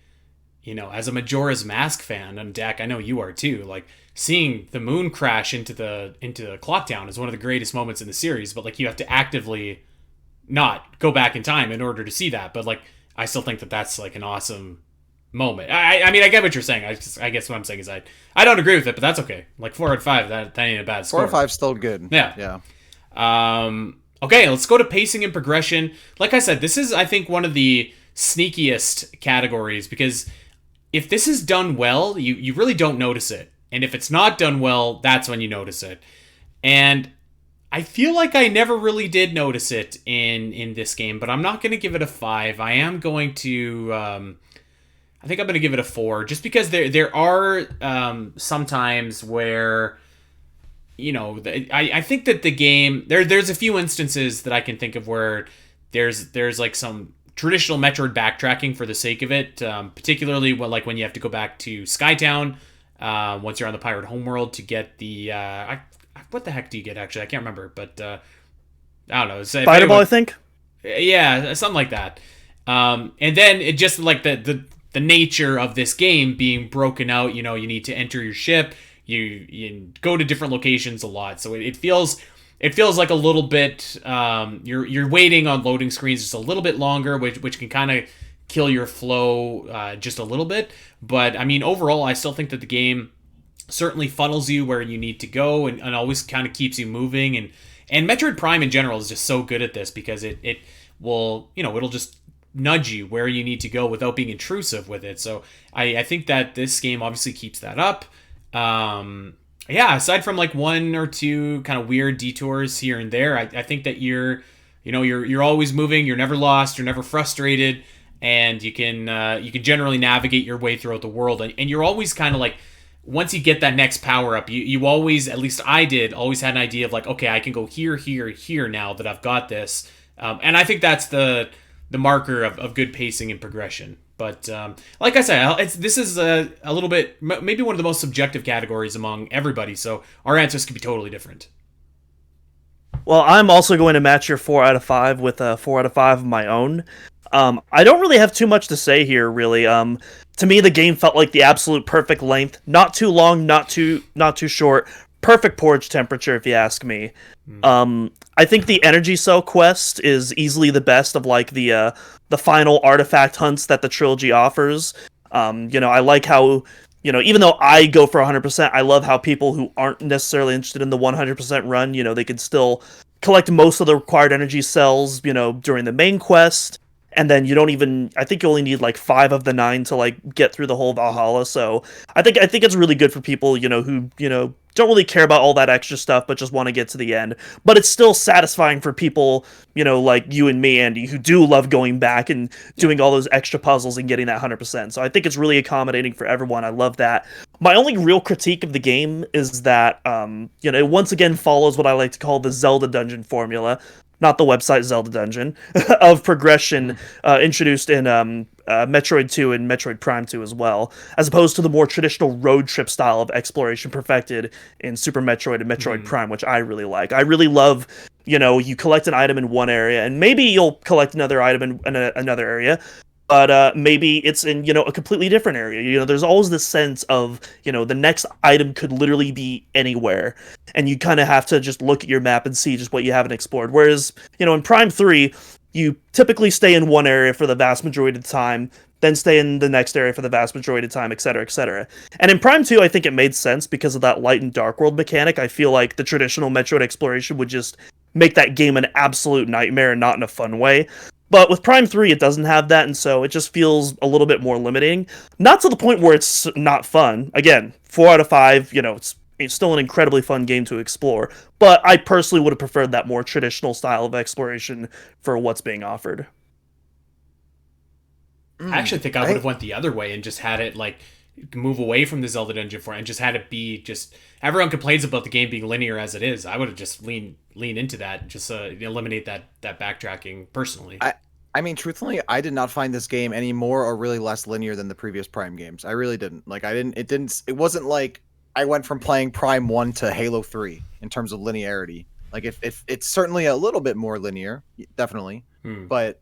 you know, as a Majora's Mask fan, and Dak, I know you are too. Like, seeing the moon crash into the clock tower is one of the greatest moments in the series. But like, you have to actively not go back in time in order to see that. But like, I still think that that's like an awesome moment. I mean, I get what you're saying. I guess what I'm saying is I don't agree with it, but that's okay. Like 4 out of 5, that ain't a bad score. 4 or 5 still good. Yeah. Yeah. Okay, let's go to pacing and progression. Like I said, this is, I think, one of the sneakiest categories, because if this is done well, you really don't notice it. And if it's not done well, that's when you notice it. And I feel like I never really did notice it in this game, but I'm not going to give it a 5. I am going to... I think I'm going to give it a 4, just because there are sometimes where... You know, I think that the game there's a few instances that I can think of where there's like some traditional Metroid backtracking for the sake of it, particularly when you have to go back to Skytown once you're on the pirate homeworld to get the what the heck do you get actually? I can't remember, but I don't know. Fireball, I think. Yeah, something like that. And then it just like the nature of this game being broken out. You know, you need to enter your ship. You go to different locations a lot, so it feels like a little bit you're waiting on loading screens just a little bit longer, which can kind of kill your flow just a little bit. But I mean, overall, I still think that the game certainly funnels you where you need to go and always kind of keeps you moving. And Metroid Prime in general is just so good at this, because it will, you know, it'll just nudge you where you need to go without being intrusive with it. So I think that this game obviously keeps that up. Yeah, aside from like 1 or 2 kind of weird detours here and there, I think that you're always moving, you're never lost, you're never frustrated, and you can generally navigate your way throughout the world, and you're always kind of like, once you get that next power up, you always, at least I did, always had an idea of like, okay, I can go here, here, here now that I've got this, and I think that's the marker of good pacing and progression. But like I said, this is a little bit, maybe one of the most subjective categories among everybody, so our answers could be totally different. Well, I'm also going to match your 4 out of 5 with a 4 out of 5 of my own. I don't really have too much to say here, really. To me, the game felt like the absolute perfect length. Not too long, not too short. Perfect porridge temperature, if you ask me. I think the Energy Cell quest is easily the best of like the final artifact hunts that the trilogy offers. You know, I like how, you know, even though I go for 100%, I love how people who aren't necessarily interested in the 100% run, you know, they can still collect most of the required energy cells, you know, during the main quest. And then you don't even, I think you only need like 5 of the 9 to like get through the whole Valhalla. So I think it's really good for people, you know, who, you know, don't really care about all that extra stuff, but just want to get to the end. But it's still satisfying for people, you know, like you and me, Andy, who do love going back and doing all those extra puzzles and getting that 100%. So I think it's really accommodating for everyone. I love that. My only real critique of the game is that, you know, it once again follows what I like to call the Zelda dungeon formula. Not the website Zelda Dungeon, of progression introduced in Metroid 2 and Metroid Prime 2 as well, as opposed to the more traditional road trip style of exploration perfected in Super Metroid and Metroid Prime, which I really like. I really love, you know, you collect an item in one area, and maybe you'll collect another item in another area, but maybe it's in, you know, a completely different area. You know, there's always this sense of, you know, the next item could literally be anywhere, and you kind of have to just look at your map and see just what you haven't explored. Whereas, you know, in Prime 3, you typically stay in one area for the vast majority of the time, then stay in the next area for the vast majority of the time, etc., etc. And in Prime 2, I think it made sense because of that light and dark world mechanic. I feel like the traditional Metroid exploration would just make that game an absolute nightmare, and not in a fun way. But with Prime 3, it doesn't have that, and so it just feels a little bit more limiting. Not to the point where it's not fun. Again, 4 out of 5, you know, it's still an incredibly fun game to explore. But I personally would have preferred that more traditional style of exploration for what's being offered. I actually think I would have went the other way and just had it like move away from the Zelda dungeon for and just had it be just everyone complains about the game being linear as it is. I would have just lean into that and just eliminate that backtracking personally. I mean, truthfully, I did not find this game any more or really less linear than the previous Prime games. I really didn't. Like, it wasn't like I went from playing Prime 1 to Halo 3 in terms of linearity. Like, if it's certainly a little bit more linear, definitely. But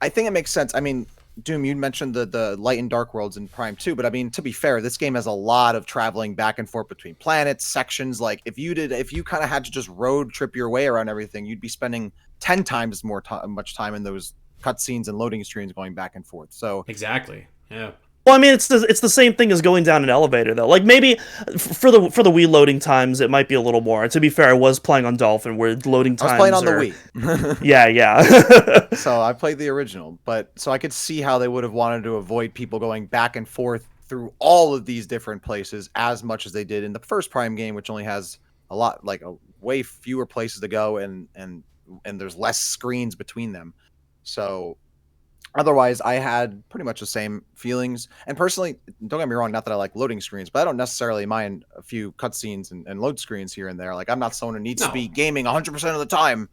I think it makes sense. I mean, Doom, you mentioned the light and dark worlds in Prime 2, but I mean, to be fair, this game has a lot of traveling back and forth between planets, sections. Like, if you kind of had to just road trip your way around everything, you'd be spending 10 times much time in those cutscenes and loading screens going back and forth. So exactly, yeah. Well, I mean, it's the same thing as going down an elevator, though. Like, maybe for the Wii loading times, it might be a little more. To be fair, I was playing on Dolphin, where loading times I was playing on the Wii. Yeah. So I played the original, but so I could see how they would have wanted to avoid people going back and forth through all of these different places as much as they did in the first Prime game, which only has a lot, like a way fewer places to go, and there's less screens between them. So otherwise, I had pretty much the same feelings. And personally, don't get me wrong, not that I like loading screens, but I don't necessarily mind a few cutscenes and load screens here and there. Like, I'm not someone who needs to be gaming 100% of the time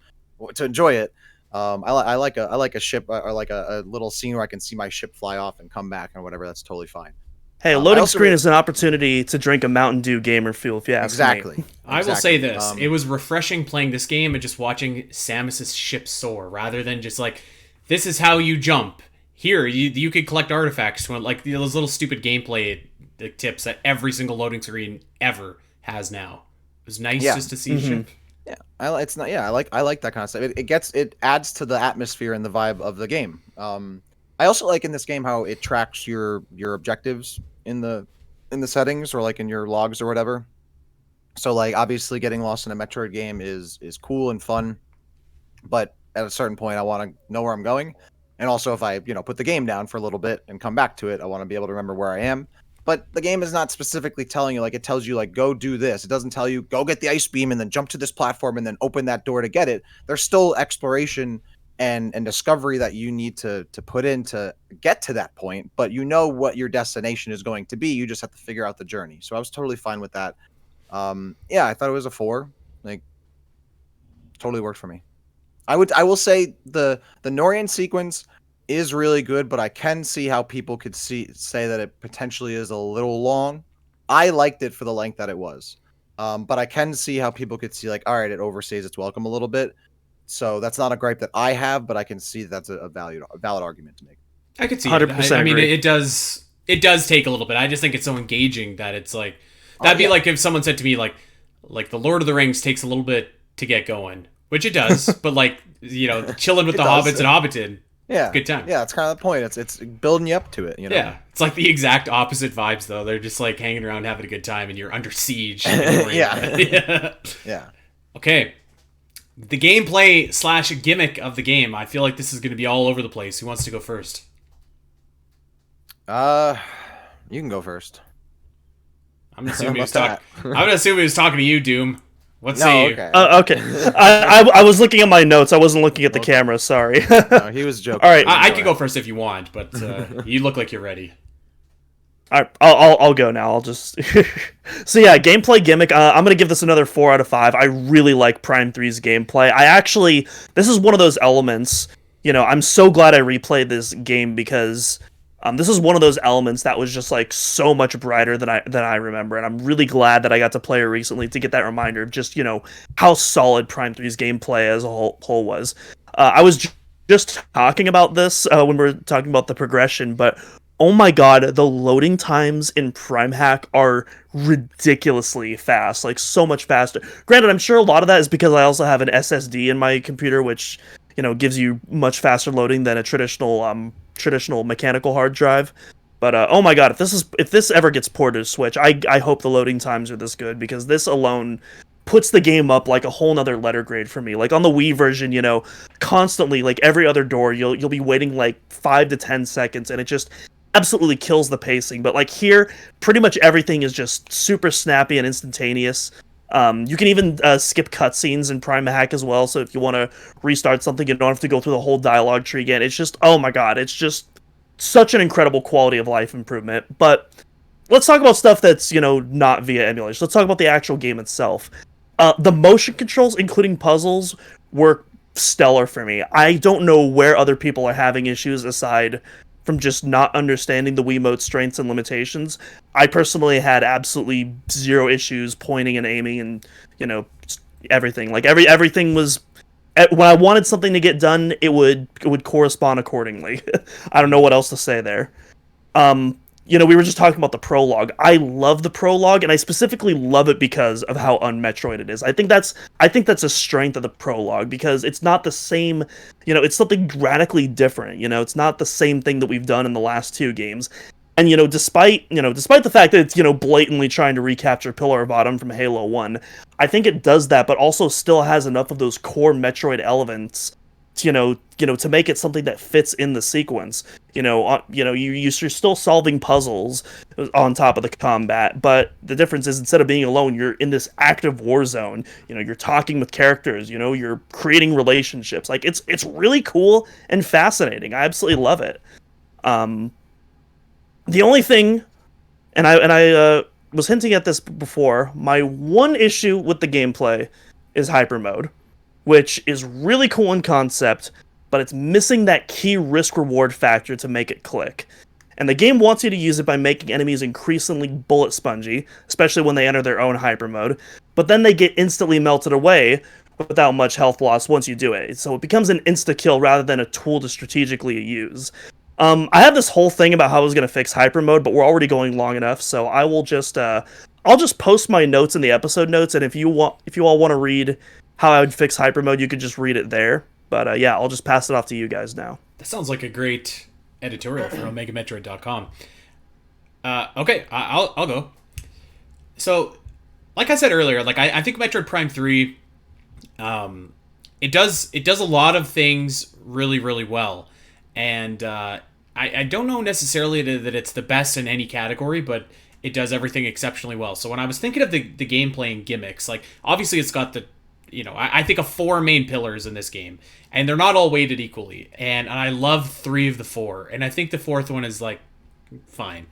to enjoy it. I like a ship or like a little scene where I can see my ship fly off and come back and whatever. That's totally fine. Hey, a loading screen is an opportunity to drink a Mountain Dew gamer fuel, if you ask me. I will say this. It was refreshing playing this game and just watching Samus's ship soar, rather than just like, this is how you jump. Here, you could collect artifacts, like those little stupid gameplay tips that every single loading screen ever has now. It was nice just to see a ship. Yeah, I like that kind of stuff. It adds to the atmosphere and the vibe of the game. I also like in this game how it tracks your objectives in the settings, or like in your logs or whatever. So like, obviously getting lost in a Metroid game is cool and fun, but at a certain point I want to know where I'm going. And also, if I, put the game down for a little bit and come back to it, I want to be able to remember where I am. But the game is not specifically telling you, like, it tells you, like, go do this. It doesn't tell you, go get the ice beam and then jump to this platform and then open that door to get it. There's still exploration and discovery that you need to put in to get to that point. But you know what your destination is going to be. You just have to figure out the journey. So I was totally fine with that. Yeah, I thought it was a 4. Like, totally worked for me. I will say the Norian sequence is really good, but I can see how people could say that it potentially is a little long. I liked it for the length that it was, but I can see how people could see, like, all right, it overstays its welcome a little bit. So that's not a gripe that I have, but I can see that's a valid argument to make. I could see 100% it. I mean, it does take a little bit. I just think it's so engaging that it's like that'd be like if someone said to me like the Lord of the Rings takes a little bit to get going. Which it does, but like, chilling with the hobbits and Hobbiton, yeah, good time. Yeah, it's kind of the point. It's building you up to it, Yeah, it's like the exact opposite vibes though. They're just like hanging around having a good time, and you're under siege. Yeah. Okay, the gameplay / gimmick of the game. I feel like this is going to be all over the place. Who wants to go first? You can go first. I'm gonna assume he was talking to you, Doom. Let's see. Okay. Okay. I was looking at my notes. I wasn't looking at the camera. Sorry. No, he was joking. All right. I can go first if you want, but you look like you're ready. All right. I'll go now. I'll just. So yeah, gameplay gimmick. I'm gonna give this another 4 out of 5. I really like Prime 3's gameplay. This is one of those elements. I'm so glad I replayed this game because. This is one of those elements that was just like so much brighter than I remember, and I'm really glad that I got to play it recently to get that reminder of just how solid Prime 3's gameplay as a whole was. I was just talking about this when we were talking about the progression, but oh my god, the loading times in Prime Hack are ridiculously fast, like so much faster. Granted, I'm sure a lot of that is because I also have an SSD in my computer, which gives you much faster loading than a traditional mechanical hard drive. But oh my god, if this ever gets ported to Switch, I hope the loading times are this good, because this alone puts the game up like a whole nother letter grade for me. Like on the Wii version, constantly, like every other door, you'll be waiting like 5 to 10 seconds, and it just absolutely kills the pacing. But like here, pretty much everything is just super snappy and instantaneous. You can even skip cutscenes in Prime Hack as well, so if you want to restart something, you don't have to go through the whole dialogue tree again. It's just, oh my god, it's just such an incredible quality of life improvement. But let's talk about stuff that's, not via emulation. Let's talk about the actual game itself. The motion controls, including puzzles, were stellar for me. I don't know where other people are having issues aside from just not understanding the Wiimote strengths and limitations. I personally had absolutely zero issues pointing and aiming and, everything. Like everything was, when I wanted something to get done, it would correspond accordingly. I don't know what else to say there. We were just talking about the prologue. I love the prologue, and I specifically love it because of how un-Metroid it is. I think that's a strength of the prologue, because it's not the same, it's something radically different. It's not the same thing that we've done in the last two games. And despite the fact that it's blatantly trying to recapture Pillar of Autumn from Halo 1, I think it does that, but also still has enough of those core Metroid elements to make it something that fits in the sequence. You're still solving puzzles on top of the combat, but the difference is, instead of being alone, you're in this active war zone. You're talking with characters. You're creating relationships. Like, it's really cool and fascinating. I absolutely love it. The only thing, and I was hinting at this before, my one issue with the gameplay is hyper mode, which is really cool in concept, but it's missing that key risk-reward factor to make it click. And the game wants you to use it by making enemies increasingly bullet spongy, especially when they enter their own hyper mode, but then they get instantly melted away without much health loss once you do it. So it becomes an insta-kill rather than a tool to strategically use. I have this whole thing about how I was going to fix hyper mode, but we're already going long enough, so I will just I'll just post my notes in the episode notes, and if you all want to read how I would fix hyper mode, you could just read it there. But I'll just pass it off to you guys now. That sounds like a great editorial from OmegaMetroid.com. Okay, I'll go. So, like I said earlier, I think Metroid Prime 3, it does a lot of things really, really well. And I don't know necessarily that it's the best in any category, but it does everything exceptionally well. So when I was thinking of the gameplay and gimmicks, obviously it's got the, I think of 4 main pillars in this game, and they're not all weighted equally. And I love 3 of the 4, and I think the 4th one is fine.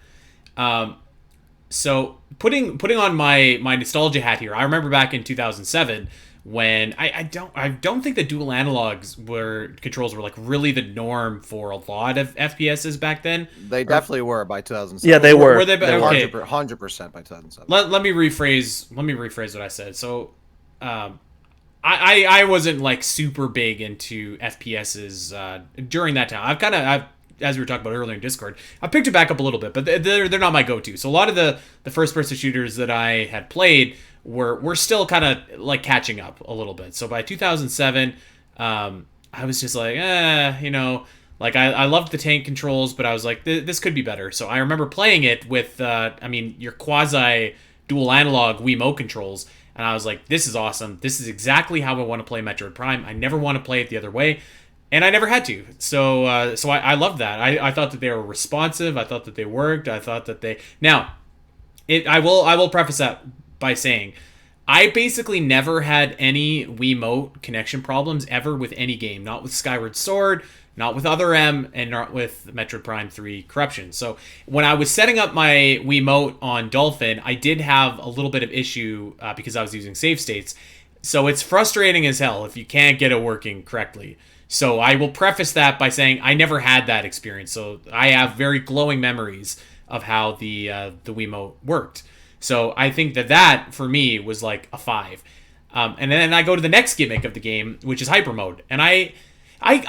So putting on my nostalgia hat here, I remember back in 2007 when I don't think the dual analogs controls were really the norm for a lot of FPSs back then. They definitely were by 2007. Yeah, they were. Were they? Okay. 100% by 2007. Let me rephrase what I said. So, I wasn't super big into FPSs during that time. As we were talking about earlier in Discord, I picked it back up a little bit, but they're not my go-to. So a lot of the first person shooters that I had played were still kind of catching up a little bit. So by 2007, I was just I loved the tank controls, but I was like, this could be better. So I remember playing it with, your quasi dual analog Wiimote controls, and I was like, this is awesome. This is exactly how I want to play Metroid Prime. I never want to play it the other way, and I never had to. So I loved that. I thought that they were responsive. I thought that they worked. I thought that they... Now, I will preface that by saying, I basically never had any Wiimote connection problems ever with any game. Not with Skyward Sword, not with Other M, and not with Metroid Prime 3 Corruption. So when I was setting up my Wiimote on Dolphin, I did have a little bit of issue because I was using save states. So it's frustrating as hell if you can't get it working correctly. So I will preface that by saying I never had that experience. So I have very glowing memories of how the Wiimote worked. So I think that for me was a 5. And then I go to the next gimmick of the game, which is hyper mode. And I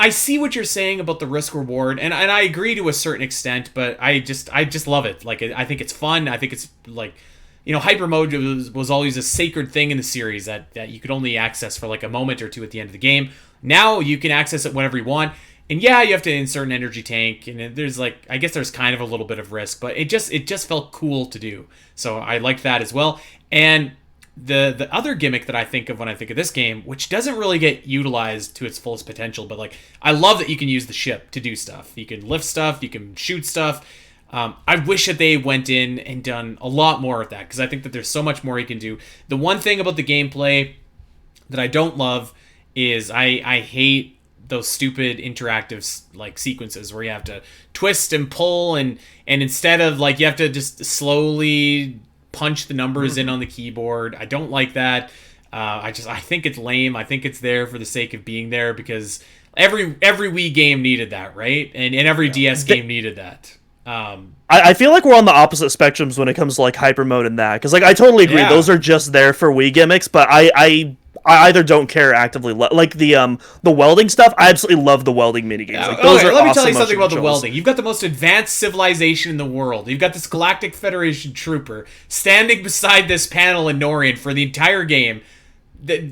see what you're saying about the risk reward, and I agree to a certain extent, but I just love it. I think it's fun. I think it's hyper mode was always a sacred thing in the series that you could only access for a moment or two at the end of the game. Now you can access it whenever you want. And yeah, you have to insert an energy tank, and there's I guess there's kind of a little bit of risk, but it just felt cool to do. So I liked that as well. And the other gimmick that I think of when I think of this game, which doesn't really get utilized to its fullest potential, but I love that you can use the ship to do stuff. You can lift stuff, you can shoot stuff. I wish that they went in and done a lot more of that, because I think that there's so much more you can do. The one thing about the gameplay that I don't love is I hate those stupid interactive like sequences where you have to twist and pull, and instead of like you have to just slowly punch the numbers in on the keyboard. I don't like that. I think it's lame. I think it's there for the sake of being there because every Wii game needed that, right? And every DS game needed that. I feel like we're on the opposite spectrums when it comes to like hyper mode and that, because like I totally agree, those are just there for Wii gimmicks, but I either don't care actively like the welding stuff. I absolutely love the welding minigames. Like, those are let me awesome tell you something about motion the controls. welding. You've got the most advanced civilization in the world. You've got this Galactic Federation trooper standing beside this panel in Norian for the entire game.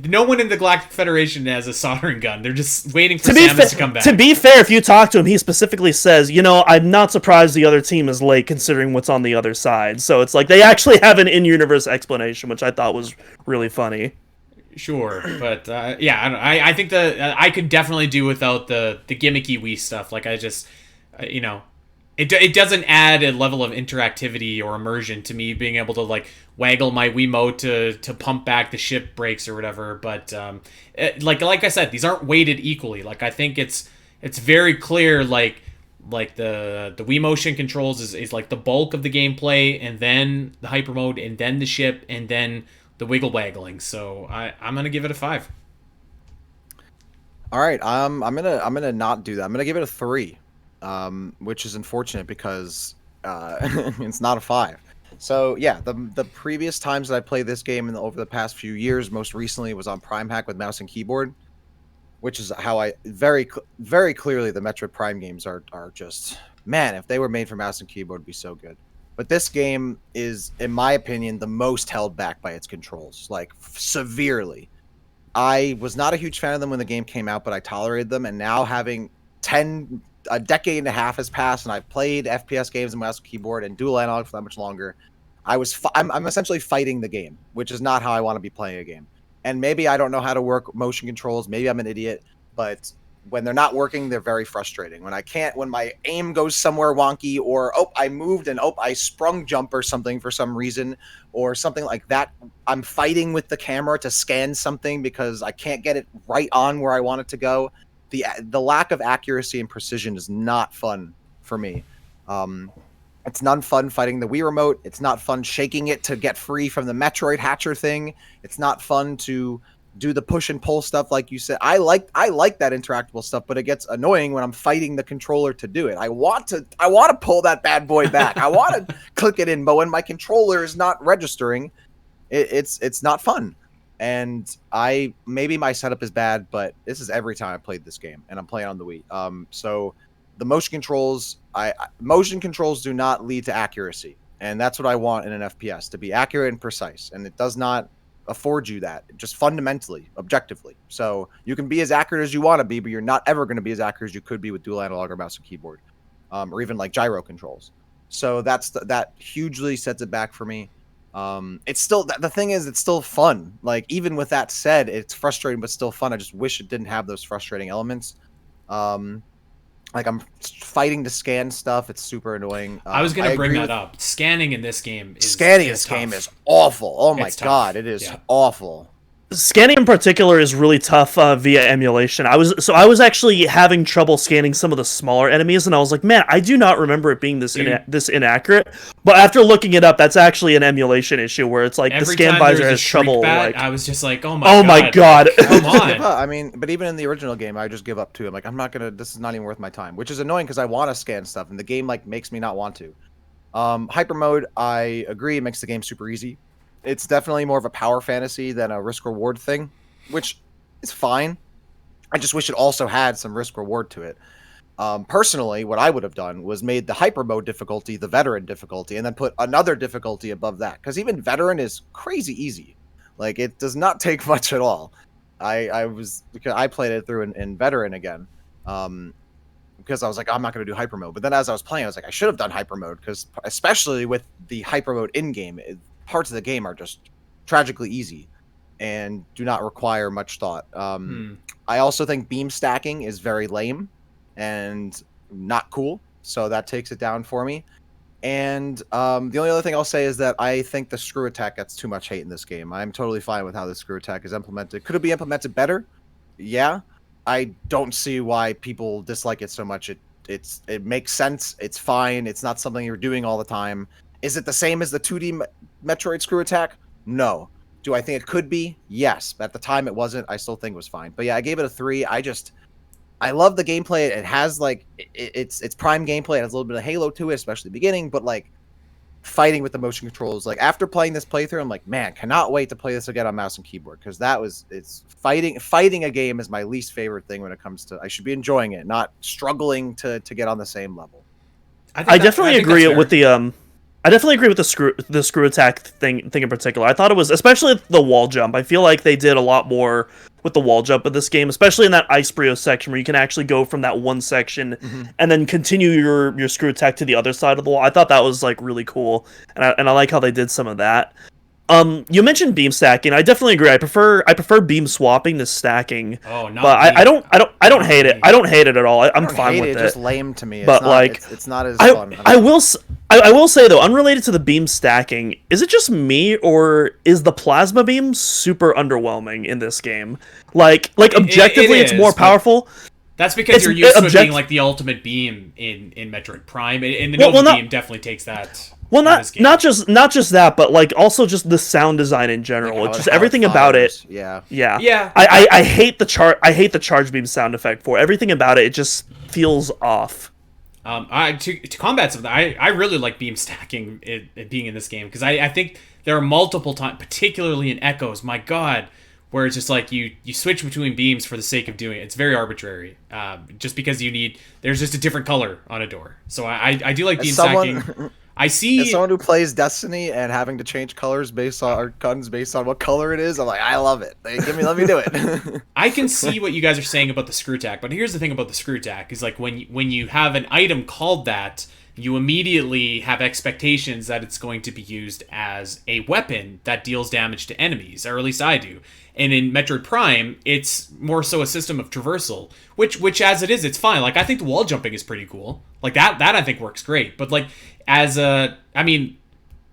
No one in the Galactic Federation has a soldering gun. They're just waiting for Samus to come back. To be fair, if you talk to him, he specifically says, I'm not surprised the other team is late considering what's on the other side. So it's like they actually have an in-universe explanation, which I thought was really funny. Sure, but I think I could definitely do without the gimmicky Wii stuff. Like I just, it doesn't add a level of interactivity or immersion to me being able to like waggle my Wiimote to pump back the ship brakes or whatever. But like I said, these aren't weighted equally. Like I think it's very clear like the Wii motion controls is like the bulk of the gameplay, and then the hyper mode, and then the ship, and then the wiggle waggling. So I'm gonna give it a 5. All right, I'm gonna not do that. I'm gonna give it a 3, which is unfortunate because it's not a 5. So yeah, the previous times that I played this game over the past few years, most recently was on Prime Hack with mouse and keyboard, which is how I very clearly the Metroid Prime games are just, man, if they were made for mouse and keyboard, it'd be so good. But this game is, in my opinion, the most held back by its controls, like severely. I was not a huge fan of them when the game came out, but I tolerated them. And now having a decade and a half has passed, and I've played FPS games and mouse and keyboard and dual analog for that much longer. I'm essentially fighting the game, which is not how I want to be playing a game. And maybe I don't know how to work motion controls. Maybe I'm an idiot, but when they're not working, they're very frustrating. When my aim goes somewhere wonky, or I moved and I sprung jump or something for some reason, or something like that, I'm fighting with the camera to scan something because I can't get it right on where I want it to go. The lack of accuracy and precision is not fun for me. It's not fun fighting the Wii remote. It's not fun shaking it to get free from the Metroid Hatcher thing. It's not fun to do the push and pull stuff like you said. I like that interactable stuff, but it gets annoying when I'm fighting the controller to do it. I want to pull that bad boy back. I want to click it in, but when my controller is not registering, it's not fun. And maybe my setup is bad, but this is every time I played this game, and I'm playing on the Wii. So the motion controls do not lead to accuracy, and that's what I want in an FPS, to be accurate and precise, and it does not afford you that, just fundamentally, objectively. So you can be as accurate as you want to be, but you're not ever going to be as accurate as you could be with dual analog or mouse and keyboard, or even like gyro controls. So that hugely sets it back for me. It's still, the thing is, it's still fun. Like, even with that said, it's frustrating but still fun. I just wish it didn't have those frustrating elements. Like, I'm fighting to scan stuff. It's super annoying. I was going to bring that up. Scanning in this game is game is awful. Oh my god, it is awful. Scanning in particular is really tough via emulation. I was actually having trouble scanning some of the smaller enemies, and I was like, man, I do not remember it being this inaccurate. But after looking it up, that's actually an emulation issue where it's like the scan visor has trouble. Like, I was just like, oh my god, come on. I mean, but even in the original game, I just give up too. I'm like, this is not even worth my time, which is annoying because I want to scan stuff, and the game like makes me not want to. Hyper mode, I agree, it makes the game super easy. It's definitely more of a power fantasy than a risk-reward thing, which is fine. I just wish it also had some risk-reward to it. Personally, what I would have done was made the hyper mode difficulty the veteran difficulty, and then put another difficulty above that. Because even veteran is crazy easy. Like, it does not take much at all. Because I played it through in veteran again. Because I was like, I'm not going to do hyper mode. But then as I was playing, I was like, I should have done hyper mode, because especially with the hyper mode in-game, parts of the game are just tragically easy and do not require much thought. I also think beam stacking is very lame and not cool, so that takes it down for me. And the only other thing I'll say is that I think the screw attack gets too much hate in this game. I'm totally fine with how the screw attack is implemented. Could it be implemented better? Yeah. I don't see why people dislike it so much. It makes sense. It's fine. It's not something you're doing all the time. Is it the same as the 2D Metroid screw attack? No. Do I think it could be? Yes. But at the time it wasn't. I still think it was fine. But yeah, I gave it a 3. I love the gameplay. It has like it's prime gameplay. It has a little bit of Halo to it, especially the beginning. But like fighting with the motion controls, like after playing this playthrough, I'm like, man, cannot wait to play this again on mouse and keyboard, because it's fighting a game is my least favorite thing when it comes to. I should be enjoying it, not struggling to get on the same level. I definitely agree with the I definitely agree with the screw attack thing in particular. I thought it was, especially the wall jump. I feel like they did a lot more with the wall jump in this game, especially in that Ice Brio section where you can actually go from that one section and then continue your screw attack to the other side of the wall. I thought that was like really cool, and I like how they did some of that. You mentioned beam stacking. I definitely agree. I prefer beam swapping to stacking. Oh, not but I don't hate it. I don't hate it at all. I'm fine with it. It's just lame to me. But like, it's not as fun. I will say though, unrelated to the beam stacking, is it just me or is the plasma beam super underwhelming in this game? Like objectively, it's more powerful. That's because you're used to it being like the ultimate beam in Metroid Prime, and the Nova beam definitely takes that. Well, not just that, but like also just the sound design in general. Like just everything about it. Yeah. I hate the charge beam sound effect for everything about it. It just feels off. To combat something, I really like beam stacking it being in this game, because I think there are multiple times, particularly in Echoes. My God. Where it's just like you switch between beams for the sake of doing it. It's very arbitrary, just because there's just a different color on a door. So I do like beam stacking. I see. As someone who plays Destiny and having to change colors based on our guns based on what color it is, I'm like, I love it. Let me do it. I can see what you guys are saying about the screw tack, but here's the thing about the screw tack is like when you have an item called that, you immediately have expectations that it's going to be used as a weapon that deals damage to enemies, or at least I do. And in Metroid Prime, it's more so a system of traversal, which as it is, it's fine. Like, I think the wall jumping is pretty cool. Like, that I think works great. But, like, it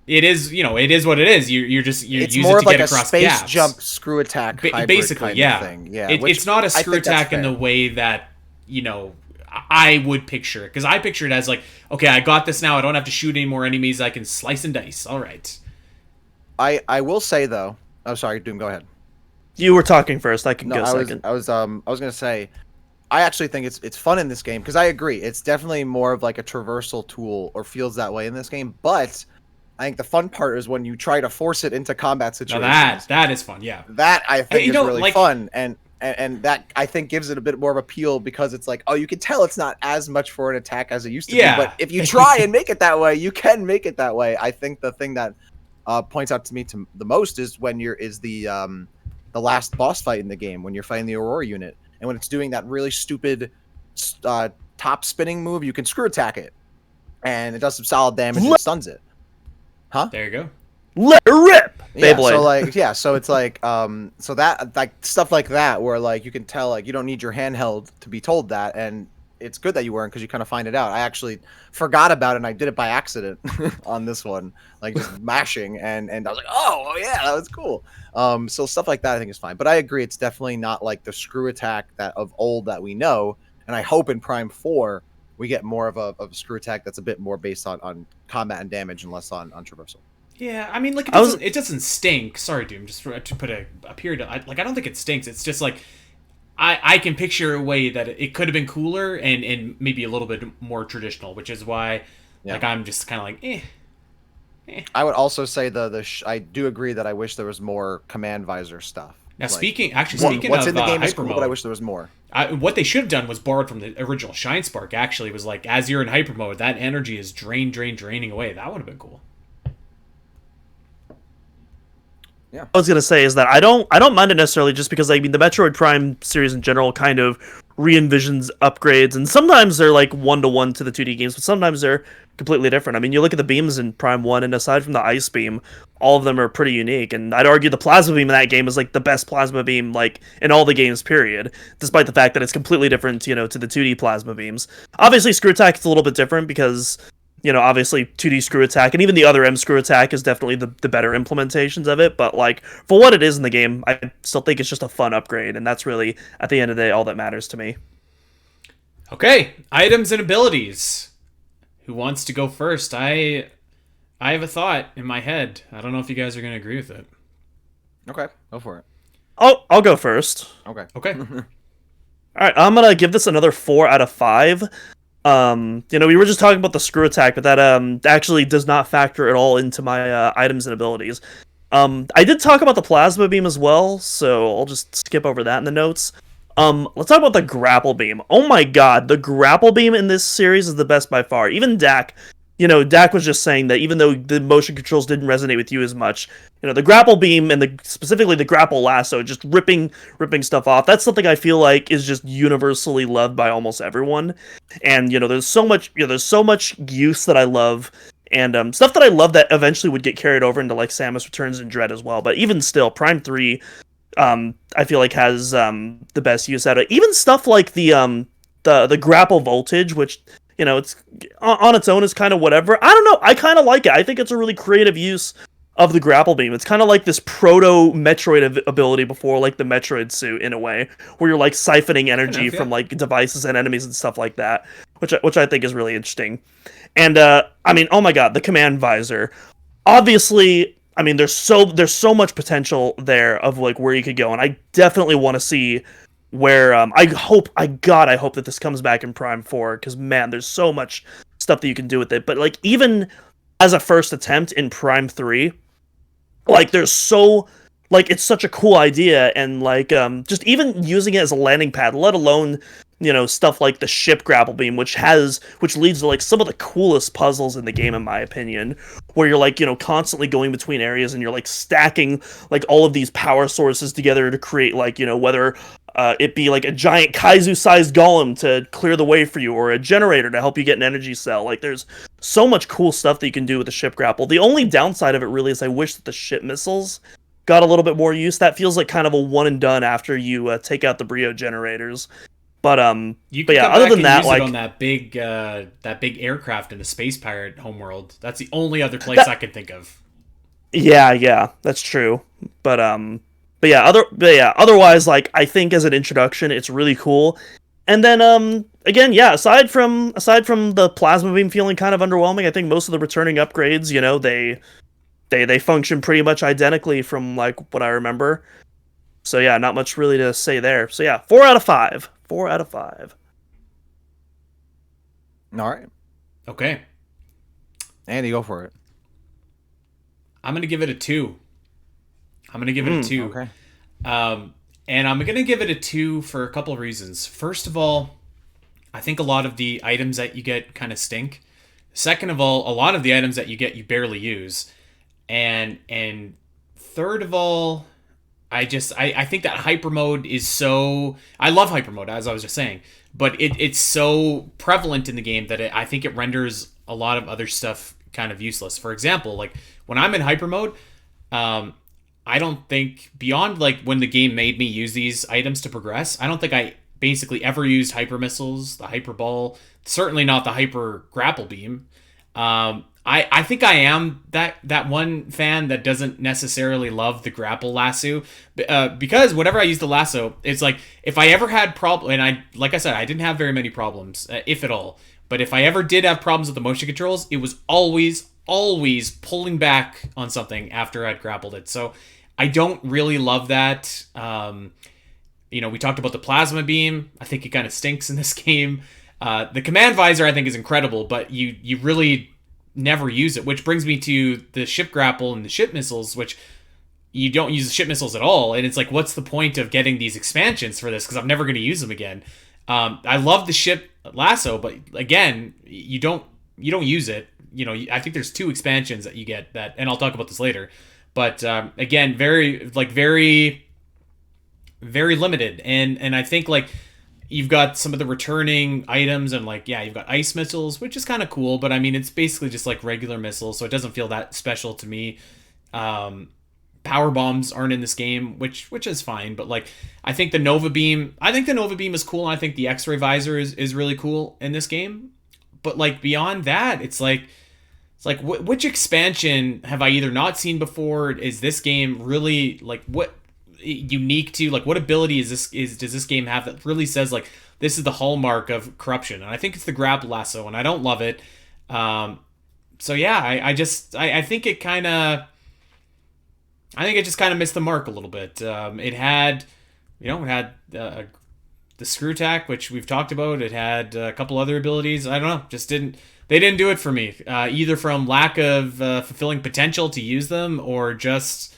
is what it is. You use it to get across gaps. It's more of like a space jump screw attack hybrid basically, kind yeah. of thing. Yeah. It's not a screw attack in the way that, I would picture it. Because I picture it as like, okay, I got this now. I don't have to shoot any more enemies. I can slice and dice. All right. I will say, though. Oh, sorry, Doom, go ahead. You were talking first. I can go second. I was gonna say, I actually think it's fun in this game, because I agree, it's definitely more of like a traversal tool, or feels that way in this game. But I think the fun part is when you try to force it into combat situations. Now that is fun, yeah. That I think is really fun, and that I think gives it a bit more of appeal, because it's like, oh, you can tell it's not as much for an attack as it used to be. But if you try and make it that way, you can make it that way. I think the thing that points out to me the most is when the last boss fight in the game, when you're fighting the Aurora unit, and when it's doing that really stupid top spinning move, you can screw attack it, and it does some solid damage and stuns it. Huh? There you go. Let it rip. Yeah, so it's like so that like stuff like that, where like you can tell like you don't need your handheld to be told that, and it's good that you weren't, because you kind of find it out. I actually forgot about it, and I did it by accident on this one, like just mashing, and I was like, oh yeah, that was cool. So stuff like that I think is fine, but I agree it's definitely not like the screw attack that of old that we know, and I hope in Prime 4 we get more of a screw attack that's a bit more based on combat and damage and less on traversal. Yeah, I mean, like it doesn't stink. Sorry, Doom, just to put a period. I don't think it stinks. It's just like I can picture a way that it could have been cooler and maybe a little bit more traditional, which is why like I'm just kind of like eh. I would also say I do agree that I wish there was more command visor stuff. Now, like, speaking what's of in the game is hyper cool, mode, but I wish there was more. What they should have done was borrowed from the original Shine Spark. Actually, was like as you're in hyper mode, that energy is draining away. That would have been cool. Yeah. I was gonna say is that I don't mind it necessarily, just because I mean the Metroid Prime series in general kind of re-envisions upgrades, and sometimes they're like 1-to-1 to the 2D games, but sometimes they're completely different. I mean, you look at the beams in Prime 1, and aside from the ice beam, all of them are pretty unique, and I'd argue the plasma beam in that game is like the best plasma beam like in all the games, period, despite the fact that it's completely different, to the 2D plasma beams. Obviously, screw attack is a little bit different because obviously 2D screw attack and even the other M screw attack is definitely the better implementations of it. But like for what it is in the game, I still think it's just a fun upgrade, and that's really at the end of the day all that matters to me. Okay, items and abilities. Who wants to go first? I have a thought in my head. I don't know if you guys are going to agree with it. Okay, go for it. I'll go first. Okay. Okay. All right, I'm gonna give this another 4 out of 5. We were just talking about the screw attack, but that actually does not factor at all into my items and abilities. I did talk about the plasma beam as well, so I'll just skip over that in the notes. Let's talk about the grapple beam. Oh my god, the grapple beam in this series is the best by far. Even Dak, Dak was just saying that even though the motion controls didn't resonate with you as much, the grapple beam and specifically the grapple lasso, just ripping stuff off. That's something I feel like is just universally loved by almost everyone. And there's so much use that I love, and stuff that I love that eventually would get carried over into like Samus Returns and Dread as well. But even still, Prime 3, I feel like has the best use out of it. Even stuff like the grapple voltage, which it's on its own is kind of whatever. I don't know. I kind of like it. I think it's a really creative use of the grapple beam. It's kind of like this proto Metroid ability before like the Metroid suit in a way, where you're like siphoning energy from like devices and enemies and stuff like that, which I think is really interesting. And oh my god, the command visor. Obviously, there's so much potential there of like where you could go, and I definitely want to see where I hope that this comes back in Prime 4, because man, there's so much stuff that you can do with it. But like even as a first attempt in Prime 3, like there's it's such a cool idea, and like just even using it as a landing pad, let alone stuff like the ship grapple beam, which leads to like some of the coolest puzzles in the game, in my opinion, where you're like constantly going between areas and you're like stacking like all of these power sources together to create like whether it be like a giant Kaizu-sized golem to clear the way for you, or a generator to help you get an energy cell. Like there's so much cool stuff that you can do with the ship grapple. The only downside of it really is I wish that the ship missiles got a little bit more use. That feels like kind of a one and done after you take out the Brio generators. But other than that, like on that big aircraft in the Space Pirate homeworld, that's the only other place I can think of. Yeah, that's true. Otherwise, like I think as an introduction, it's really cool. And then again, aside from the plasma beam feeling kind of underwhelming, I think most of the returning upgrades, they function pretty much identically from like what I remember. So yeah, not much really to say there. So yeah, 4 out of 5. 4 out of 5. All right. Okay. Andy, go for it. I'm gonna give it a 2. Okay. And I'm gonna give it a 2 for a couple of reasons. First of all, I think a lot of the items that you get kind of stink. Second of all, a lot of the items that you get you barely use. And third of all, I think that hyper mode is so... I love hyper mode, as I was just saying, but it's so prevalent in the game that I think it renders a lot of other stuff kind of useless. For example, like when I'm in hyper mode, I don't think, beyond like when the game made me use these items to progress, I don't think I basically ever used hyper missiles, the hyper ball, certainly not the hyper grapple beam. I think I am that one fan that doesn't necessarily love the grapple lasso, because whenever I use the lasso, it's like if I ever had and like I said, I didn't have very many problems, if at all. But if I ever did have problems with the motion controls, it was always pulling back on something after I'd grappled it. So I don't really love that. We talked about the plasma beam. I think it kind of stinks in this game. The command visor I think is incredible, but you really never use it, which brings me to the ship grapple and the ship missiles, which you don't use the ship missiles at all. And it's like, what's the point of getting these expansions for this? Because I'm never going to use them again. I love the ship lasso, but again, you don't use it. I think there's 2 expansions that you get that, and I'll talk about this later. But again, very very limited. And I think like you've got some of the returning items, and like, you've got ice missiles, which is kind of cool, but I mean, it's basically just like regular missiles, so it doesn't feel that special to me. Power bombs aren't in this game, which is fine, but like I think the Nova beam is cool, and I think the X-ray visor is really cool in this game. but like beyond that, it's like which expansion have I either not seen before? Is this game really like what unique to, like what ability does this game have that really says like this is the hallmark of corruption? And I think it's the grapple lasso, and I don't love it. So yeah, I think it kind of, I think it just kind of missed the mark a little bit. It had, the screw attack, which we've talked about. It had a couple other abilities. I don't know, they didn't do it for me. Either from lack of fulfilling potential to use them, or just,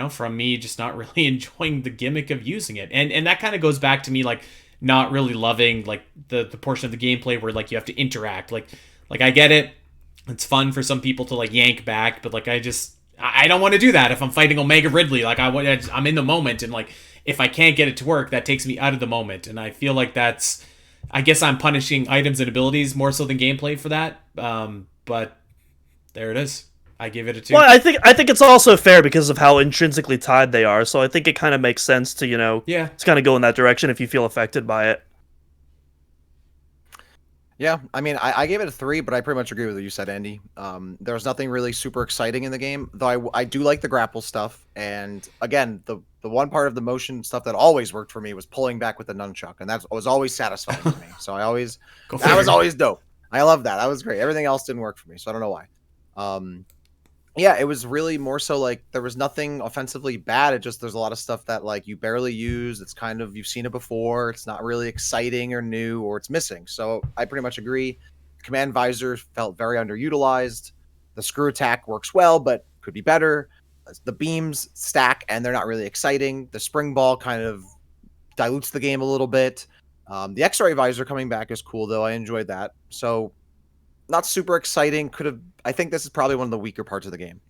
from me just not really enjoying the gimmick of using it. And that kind of goes back to me like not really loving like the portion of the gameplay where like you have to interact. Like I get it. It's fun for some people to like yank back, but like I don't want to do that if I'm fighting Omega Ridley. Like I'm in the moment, and like if I can't get it to work, that takes me out of the moment. And I feel like I guess I'm punishing items and abilities more so than gameplay for that. But there it is. I give it a 2. Well, I think it's also fair because of how intrinsically tied they are. So I think it kind of makes sense to to kind of go in that direction if you feel affected by it. Yeah, I mean, I gave it a 3, but I pretty much agree with what you said, Andy. There's nothing really super exciting in the game, though I do like the grapple stuff. And again, the one part of the motion stuff that always worked for me was pulling back with the nunchuck, and that was always satisfying to me. So that was always dope. I love that. That was great. Everything else didn't work for me, so I don't know why. Yeah, it was really more so like there was nothing offensively bad. It just, there's a lot of stuff that like you barely use. It's kind of, you've seen it before. It's not really exciting or new, or it's missing. So I pretty much agree. Command visor felt very underutilized. The screw attack works well, but could be better. The beams stack and they're not really exciting. The spring ball kind of dilutes the game a little bit. The X-ray visor coming back is cool though. I enjoyed that. So not super exciting. I think this is probably one of the weaker parts of the game.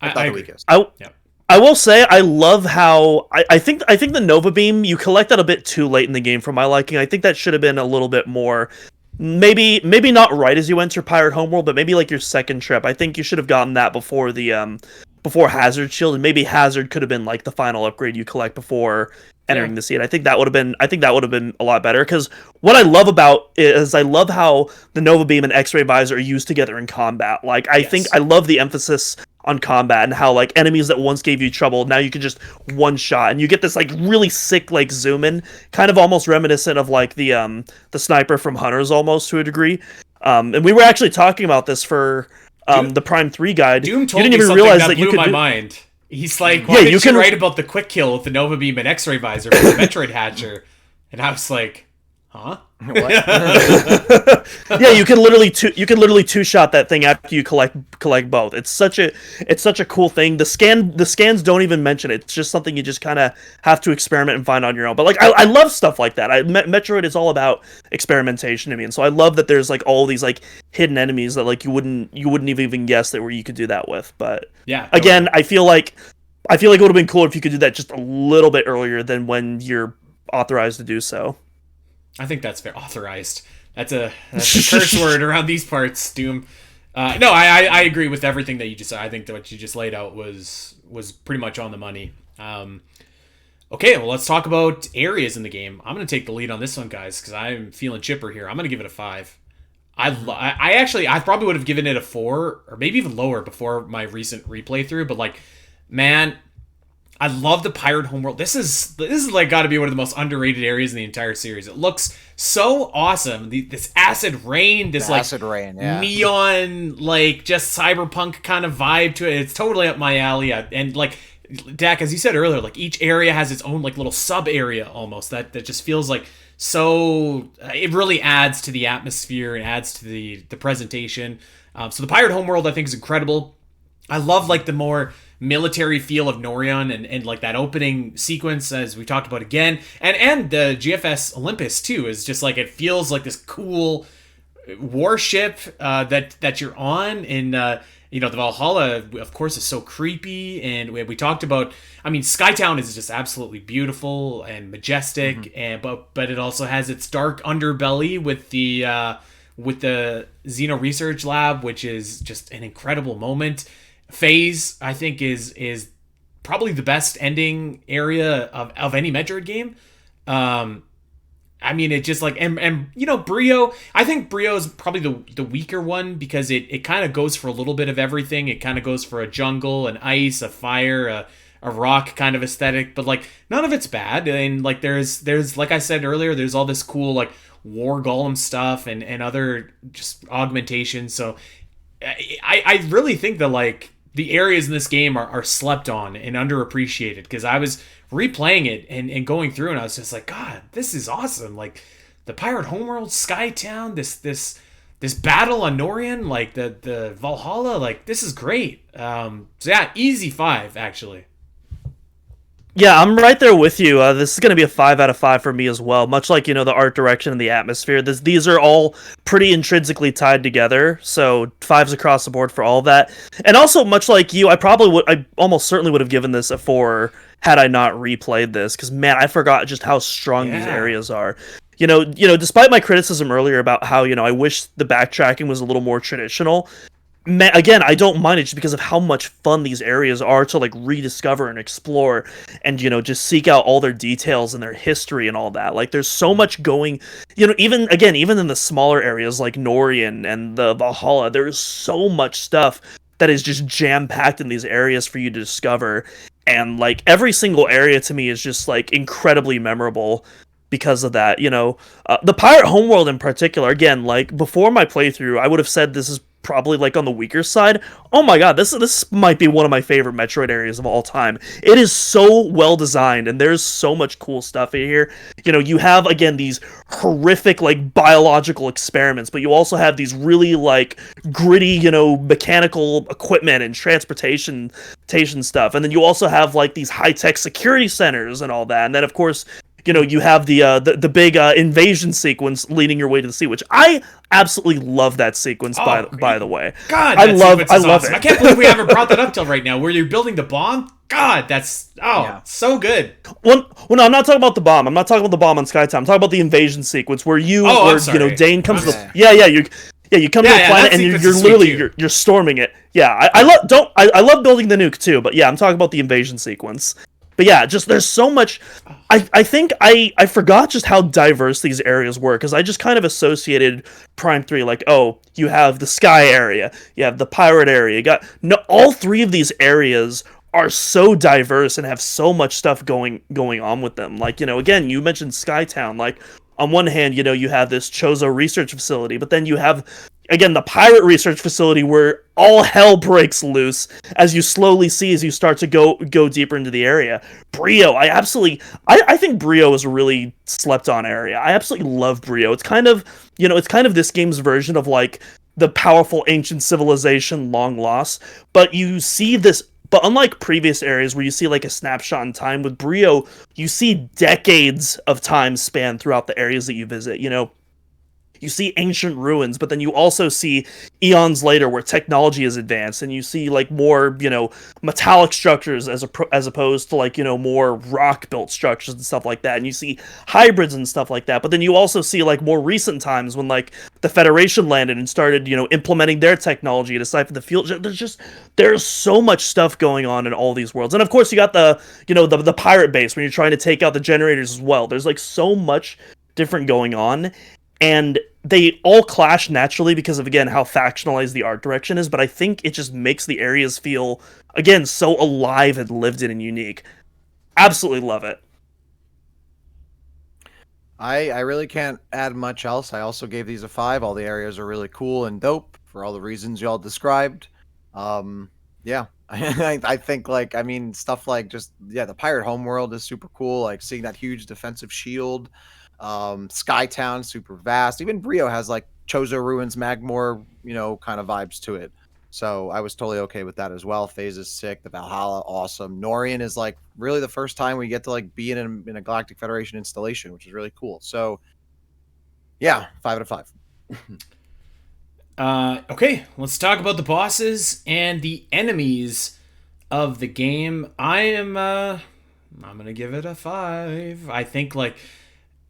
If not the weakest. I will say I love how I think the Nova Beam, you collect that a bit too late in the game for my liking. I think that should have been a little bit more, maybe not right as you enter Pirate Homeworld, but maybe like your second trip. I think you should have gotten that before before Hazard Shield, and maybe Hazard could have been like the final upgrade you collect before entering the scene. I think that would have been a lot better, because what I love about it is I love how the Nova Beam and X-Ray Visor are used together in combat. Like I think I love the emphasis on combat and how like enemies that once gave you trouble, now you can just one shot, and you get this like really sick like zoom in, kind of almost reminiscent of like the sniper from Hunters almost to a degree. And we were actually talking about this for the Prime 3 guide. Doom told me something that blew my mind. He's like, why did you write about the quick kill with the Nova Beam and X-ray visor for the Metroid Hatcher? And I was like, huh? What? Yeah, you can literally two-shot that thing after you collect both. It's such a cool thing. The scans don't even mention it. It's just something you just kind of have to experiment and find on your own. But like I love stuff like that. Metroid is all about experimentation to me, and so I love that there's like all these like hidden enemies that like you wouldn't even guess that where you could do that with. But yeah, again, I feel like it would have been cool if you could do that just a little bit earlier than when you're authorized to do so. I think that's fair. Authorized. That's a curse word around these parts, Doom. No, I agree with everything that you just said. I think that what you just laid out was pretty much on the money. Okay, well, let's talk about areas in the game. I'm going to take the lead on this one, guys, because I'm feeling chipper here. I'm going to give it a 5. I probably would have given it a 4, or maybe even lower before my recent replay through. But like, man, I love the Pirate Homeworld. This is like got to be one of the most underrated areas in the entire series. It looks so awesome. This acid rain, neon, like just cyberpunk kind of vibe to it. It's totally up my alley. And like Dak, as you said earlier, like each area has its own like little sub area almost that just feels like so. It really adds to the atmosphere and adds to the presentation. So the Pirate Homeworld I think is incredible. I love like the more military feel of Norion and like that opening sequence as we talked about again, and the GFS Olympus too is just like, it feels like this cool warship that you're on. And the Valhalla of course is so creepy, and we talked about, I mean, Skytown is just absolutely beautiful and majestic, and but it also has its dark underbelly with the Xeno Research Lab, which is just an incredible moment. Phase, I think, is probably the best ending area of any Metroid game. I mean, it just like and you know, Brio. I think Brio is probably the weaker one because it kind of goes for a little bit of everything. It kind of goes for a jungle, an ice, a fire, a rock kind of aesthetic, but like none of it's bad. And like there's like I said earlier, there's all this cool like war golem stuff and other just augmentations. So I really think that like the areas in this game are slept on and underappreciated because I was replaying it and going through and I was just like, God, this is awesome. Like the Pirate Homeworld, Skytown, this battle on Norian, like the Valhalla, like this is great. So yeah, easy 5 actually. Yeah, I'm right there with you. This is going to be a 5 out of 5 for me as well. Much like, the art direction and the atmosphere. These are all pretty intrinsically tied together. So 5s across the board for all of that. And also, much like you, I almost certainly would have given this a 4 had I not replayed this. Because man, I forgot just how strong these areas are. Despite my criticism earlier about how, I wish the backtracking was a little more traditional. Again, I don't mind it just because of how much fun these areas are to like rediscover and explore and just seek out all their details and their history and all that. Like there's so much going, even in the smaller areas like Norian and the Valhalla, there is so much stuff that is just jam-packed in these areas for you to discover. And like every single area to me is just like incredibly memorable because of that. The Pirate Homeworld in particular, again, like before my playthrough, I would have said this is probably like on the weaker side. Oh my god, this might be one of my favorite Metroid areas of all time. It is so well designed and there's so much cool stuff in here. You have again these horrific like biological experiments, but you also have these really like gritty, mechanical equipment and transportation stuff. And then you also have like these high-tech security centers and all that. And then of course, you have the big invasion sequence leading your way to the sea, which I absolutely love that sequence. By the way, God, I love awesome. it. I can't believe we haven't brought that up till right now. Where you're building the bomb? God, that's so good. Well, no, I'm not talking about the bomb. I'm not talking about the bomb on Skytown. I'm talking about the invasion sequence where Dane comes to the you come to the planet and you're literally you're storming it. Yeah, I love building the nuke too, but yeah, I'm talking about the invasion sequence. But yeah, just there's so much. I think I forgot just how diverse these areas were because I just kind of associated Prime 3 like, oh, you have the sky area, you have the pirate area. All 3 of these areas are so diverse and have so much stuff going on with them. Like, again, you mentioned Skytown. Like, on one hand, you have this Chozo research facility, but then you have, again, the pirate research facility where all hell breaks loose as you slowly see as you start to go deeper into the area. Brio, I think Brio is a really slept on area. I absolutely love Brio. It's kind of this game's version of like the powerful ancient civilization long lost, but you see this. But unlike previous areas where you see like a snapshot in time, with Brio, you see decades of time span throughout the areas that you visit. You see ancient ruins, but then you also see eons later where technology is advanced, and you see like more, metallic structures as opposed to like, more rock-built structures and stuff like that. And you see hybrids and stuff like that. But then you also see like more recent times when like the Federation landed and started, implementing their technology to decipher the field. There's so much stuff going on in all these worlds. And of course you got the pirate base when you're trying to take out the generators as well. There's like so much different going on. And they all clash naturally because of, again, how factionalized the art direction is, but I think it just makes the areas feel, again, so alive and lived in and unique. Absolutely love it. I really can't add much else. I also gave these a 5. All the areas are really cool and dope for all the reasons y'all described. Yeah. I think stuff like the Pirate Homeworld is super cool. Like seeing that huge defensive shield. Skytown, super vast. Even Brio has like Chozo Ruins, Magmore, kind of vibes to it. So I was totally okay with that as well. Phase is sick. The Valhalla, awesome. Norian is like really the first time we get to like be in a Galactic Federation installation, which is really cool. So yeah, 5 out of 5. Okay, let's talk about the bosses and the enemies of the game. I'm gonna give it a 5. I think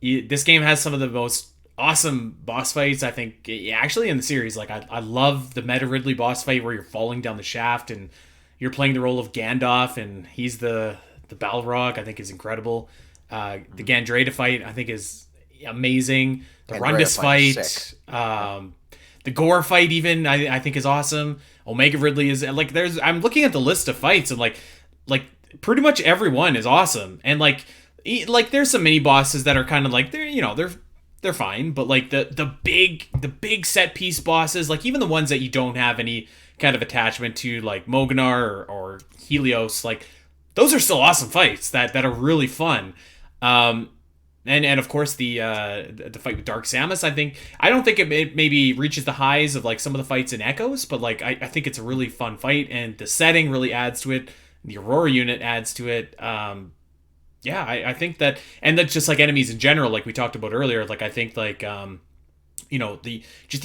this game has some of the most awesome boss fights, I think, actually in the series. Like, I love the Meta Ridley boss fight where you're falling down the shaft and you're playing the role of Gandalf and he's the Balrog, I think is incredible. The Gandreda fight, I think, is amazing. The And Rundus Rhea fight, the Gore fight, even I think is awesome. Omega Ridley is like I'm looking at the list of fights and like pretty much everyone is awesome. And like there's some mini bosses that are kind of like they're fine, but like the big set piece bosses, like even the ones that you don't have any kind of attachment to, like Moganar or Helios, like those are still awesome fights that are really fun. And of course the fight with Dark Samus, I don't think it maybe reaches the highs of like some of the fights in Echoes, but like I think it's a really fun fight, and the setting really adds to it. The Aurora unit adds to it. Yeah, I think that, and that's just like enemies in general, like we talked about earlier. Like I think like the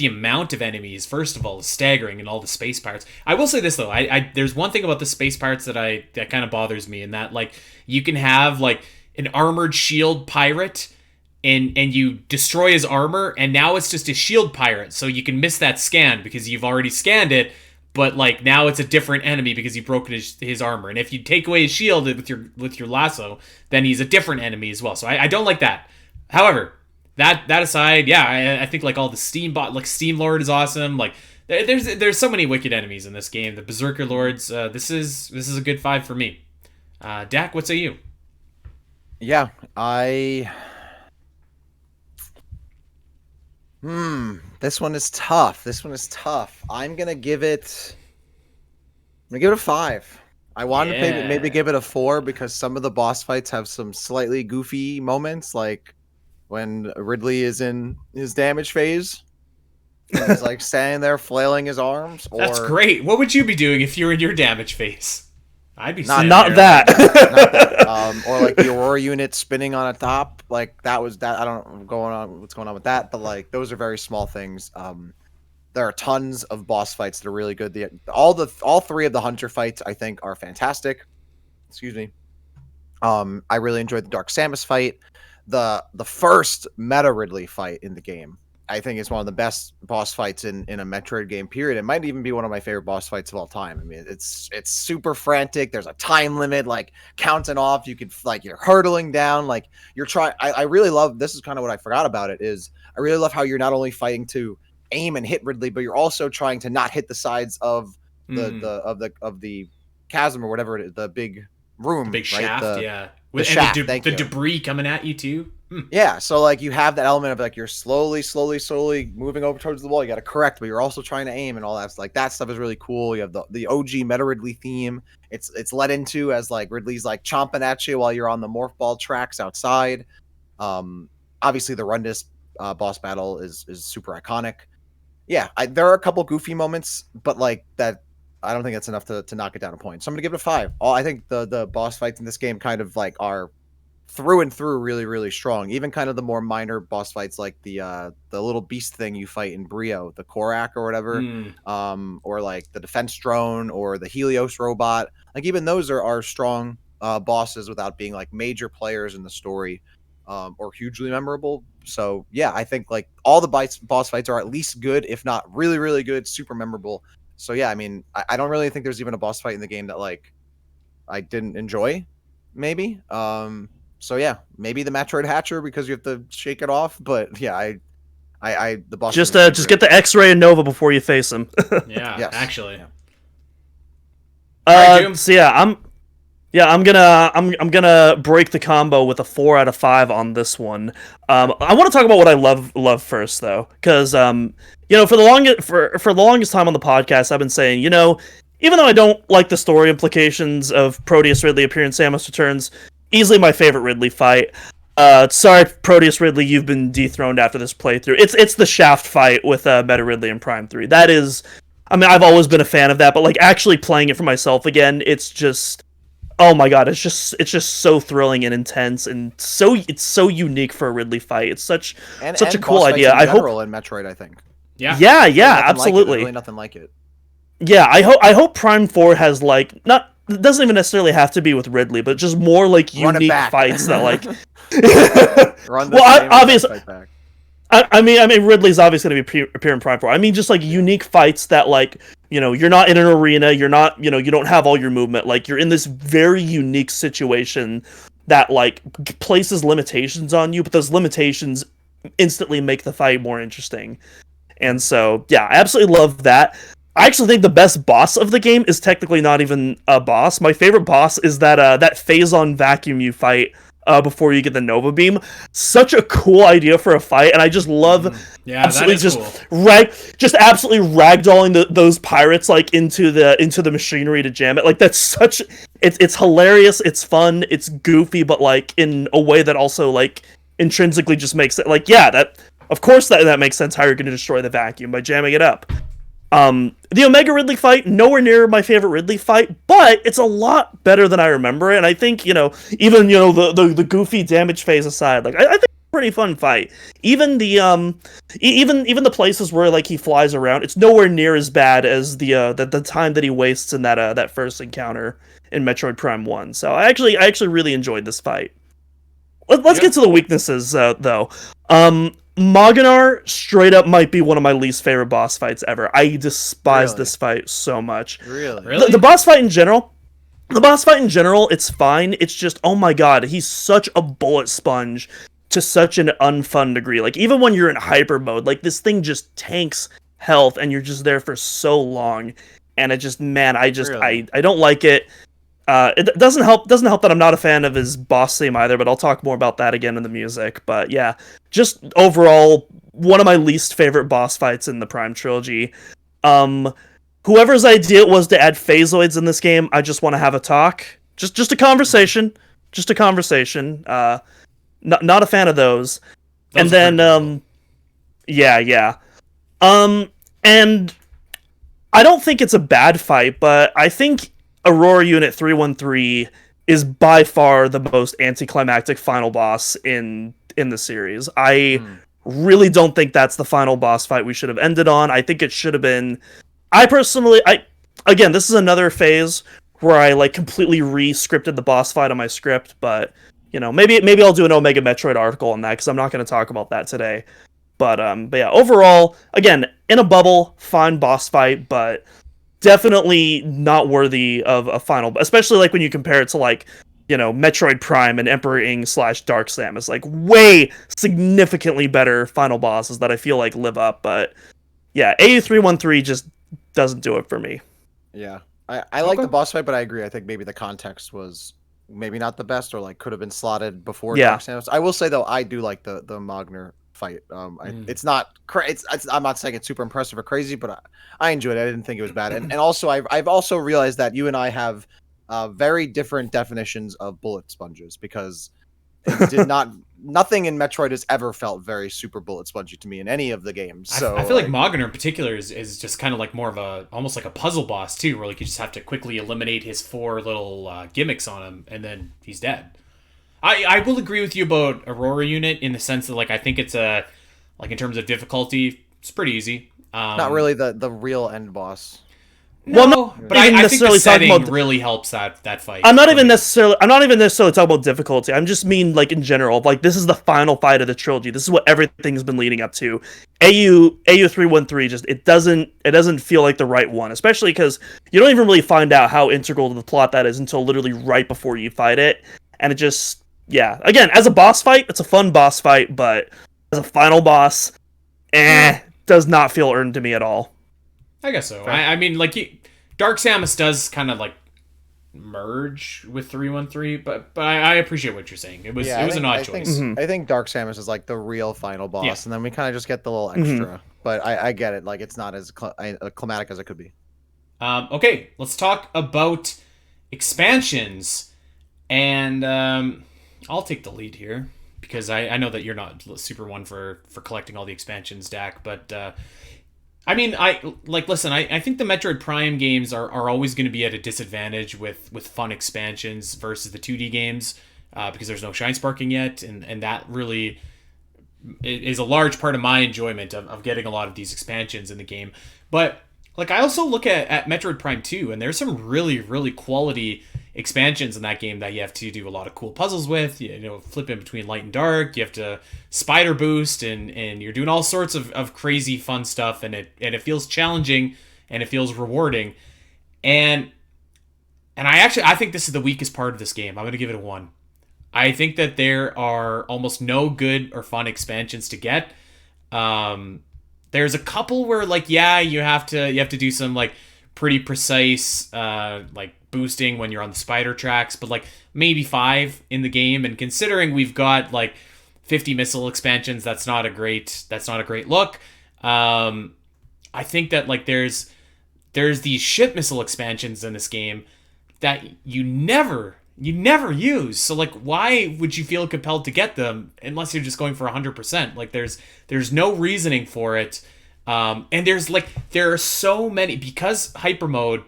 amount of enemies, first of all, is staggering, and all the space pirates. I will say this though, I there's one thing about the space pirates that kind of bothers me, in that like you can have like an armored shield pirate, and you destroy his armor, and now it's just a shield pirate, so you can miss that scan because you've already scanned it. But like now it's a different enemy because you've broken his armor, and if you take away his shield with your lasso, then he's a different enemy as well. So I don't like that. However, that aside, yeah, I think like all the Steam Lord is awesome. Like there's so many wicked enemies in this game. The Berserker Lords. This is a good 5 for me. Dak, what say you? Yeah, this one is tough. I'm gonna give it a 5. I wanted to maybe give it a 4 because some of the boss fights have some slightly goofy moments, like when Ridley is in his damage phase. And he's like standing there flailing his arms. That's great. What would you be doing if you were in your damage phase? I'd be not there. that. Not that. Or like the Aurora unit spinning on a top, like that. I don't know what's going on with that, but like those are very small things. There are tons of boss fights that are really good. All 3 of the Hunter fights I think are fantastic. Excuse me. I really enjoyed the Dark Samus fight. The first Meta Ridley fight in the game, I think, is one of the best boss fights in a Metroid game, period. It might even be one of my favorite boss fights of all time. I mean, it's super frantic. There's a time limit, like counting off. You could like you're hurtling down, like you're trying. I really love. This is kind of what I forgot about it. Is I really love how you're not only fighting to aim and hit Ridley, but you're also trying to not hit the sides of the chasm or whatever it is, the big room, the big right? shaft, yeah. The shaft, the debris coming at you too. Yeah, so like you have that element of like you're slowly moving over towards the wall. You got to correct, but you're also trying to aim and all that. Like that stuff is really cool. You have the OG Meta Ridley theme. It's led into as like Ridley's like chomping at you while you're on the morph ball tracks outside. Obviously the Rundus boss battle is super iconic. Yeah, there are a couple goofy moments, but like that, I don't think that's enough to knock it down a point. So I'm gonna give it a 5. I think the boss fights in this game kind of like are through and through really, really strong. Even kind of the more minor boss fights, like the little beast thing you fight in Brio, the Korak or whatever, or like the defense drone or the Helios robot. Like even those are strong bosses without being like major players in the story or hugely memorable. So yeah, I think like all the boss fights are at least good, if not really, really good, super memorable. So yeah, I mean, I don't really think there's even a boss fight in the game that like I didn't enjoy. Maybe. So yeah, maybe the Metroid Hatcher because you have to shake it off. But yeah, the boss just get the X-ray and Nova before you face him. Yeah, yes. Actually. So yeah, I'm gonna break the combo with a 4 out of 5 on this one. I want to talk about what I love first though, because for the longest time on the podcast, I've been saying, even though I don't like the story implications of Proteus Ridley appearing in Samus Returns, easily my favorite Ridley fight. Sorry, Proteus Ridley, you've been dethroned after this playthrough. It's the Shaft fight with Meta Ridley in Prime 3. That is, I mean, I've always been a fan of that, but like actually playing it for myself again, it's just, oh my god, it's just so thrilling and intense, and it's so unique for a Ridley fight. It's such a cool idea. I hope in Metroid, I think. Yeah, absolutely. Really nothing like it. Yeah, I hope Prime 4 has like it doesn't even necessarily have to be with Ridley, but just more like unique fights that like. Obviously, I mean, Ridley's obviously going to appear in Prime 4. I mean, just like unique fights that like you're not in an arena, you're not you don't have all your movement, like you're in this very unique situation that like places limitations on you, but those limitations instantly make the fight more interesting. And so, yeah, I absolutely love that. I actually think the best boss of the game is technically not even a boss. My favorite boss is that phase-on vacuum you fight before you get the Nova Beam. Such a cool idea for a fight, and I just love absolutely just absolutely ragdolling those pirates like into the machinery to jam it. Like that's such it's hilarious, it's fun, it's goofy, but like in a way that also like intrinsically just makes it like that of course that makes sense how you're going to destroy the vacuum by jamming it up. The Omega Ridley fight, nowhere near my favorite Ridley fight, but it's a lot better than I remember it, and I think, even, the goofy damage phase aside, like, I think it's a pretty fun fight. Even the, even the places where, like, he flies around, it's nowhere near as bad as the time that he wastes in that first encounter in Metroid Prime 1, so I actually really enjoyed this fight. Let's get to the weaknesses, though. Moganar straight up might be one of my least favorite boss fights ever. I despise this fight so much. Really? The boss fight in general, it's fine. It's just, oh my god, he's such a bullet sponge to such an unfun degree. Like, even when you're in hyper mode, like, this thing just tanks health, and you're just there for so long. And it just, man, I don't like it. It doesn't help that I'm not a fan of his boss theme either, but I'll talk more about that again in the music. But yeah, just overall, one of my least favorite boss fights in the Prime trilogy. Whoever's idea it was to add phasoids in this game, I just want to have a talk. Just a conversation. Not a fan of those. And then, yeah. And I don't think it's a bad fight, but I think Aurora Unit 313 is by far the most anticlimactic final boss in the series. I really don't think that's the final boss fight we should have ended on. I think it should have been... Again, this is another phase where I like completely re-scripted the boss fight on my script, but maybe I'll do an Omega Metroid article on that because I'm not going to talk about that today. But yeah, overall, again, in a bubble, fine boss fight, but definitely not worthy of a final, especially like when you compare it to like, Metroid Prime and Emperor Ing / Dark Samus, like way significantly better final bosses that I feel like live up. But yeah, AU313 just doesn't do it for me. Yeah, I like the boss fight, but I agree. I think maybe the context was maybe not the best, or like could have been slotted before Dark Samus. I will say though, I do like the Mogner fight. It's not I'm not saying it's super impressive or crazy, but I enjoyed it. I didn't think it was bad. And also I've also realized that you and I have very different definitions of bullet sponges, because it did not nothing in Metroid has ever felt very super bullet spongy to me in any of the games. So I feel like Moganar in particular is just kind of like more of almost like a puzzle boss too, where like you just have to quickly eliminate his 4 little gimmicks on him, and then he's dead. I will agree with you about Aurora Unit in the sense that like I think it's like in terms of difficulty, it's pretty easy. Not really the real end boss. No, but I think the setting really helps that fight. I'm not even necessarily talking about difficulty. I'm just mean like in general. Like this is the final fight of the trilogy. This is what everything's been leading up to. AU313 just it doesn't feel like the right one, especially because you don't even really find out how integral to the plot that is until literally right before you fight it, and it just again as a boss fight, it's a fun boss fight, but as a final boss, does not feel earned to me at all. I guess so. I mean, like, Dark Samus does kind of, like, merge with 313, but I appreciate what you're saying. It was an odd choice. I think Dark Samus is, like, the real final boss, and then we kind of just get the little extra. But I get it. Like, it's not as climatic as it could be. Okay, let's talk about expansions. And I'll take the lead here, because I know that you're not super one for collecting all the expansions, Dak, but... I mean, I think the Metroid Prime games are always going to be at a disadvantage with fun expansions versus the 2D games, because there's no shine sparking yet, and that really is a large part of my enjoyment of getting a lot of these expansions in the game. But like I also look at Metroid Prime 2, and there's some really, really quality expansions in that game that you have to do a lot of cool puzzles with, flip in between light and dark, you have to spider boost, and you're doing all sorts of crazy fun stuff, and it feels challenging, and it feels rewarding, and I think this is the weakest part of this game. I'm going to give it a 1. I think that there are almost no good or fun expansions to get. There's a couple where like you have to do some like pretty precise like boosting when you're on the spider tracks, but like maybe 5 in the game. And considering we've got like 50 missile expansions, that's not a great look. I think that like there's these ship missile expansions in this game that you never use. So like, why would you feel compelled to get them unless you're just going for 100%? Like there's no reasoning for it. And there are so many, because hyper mode,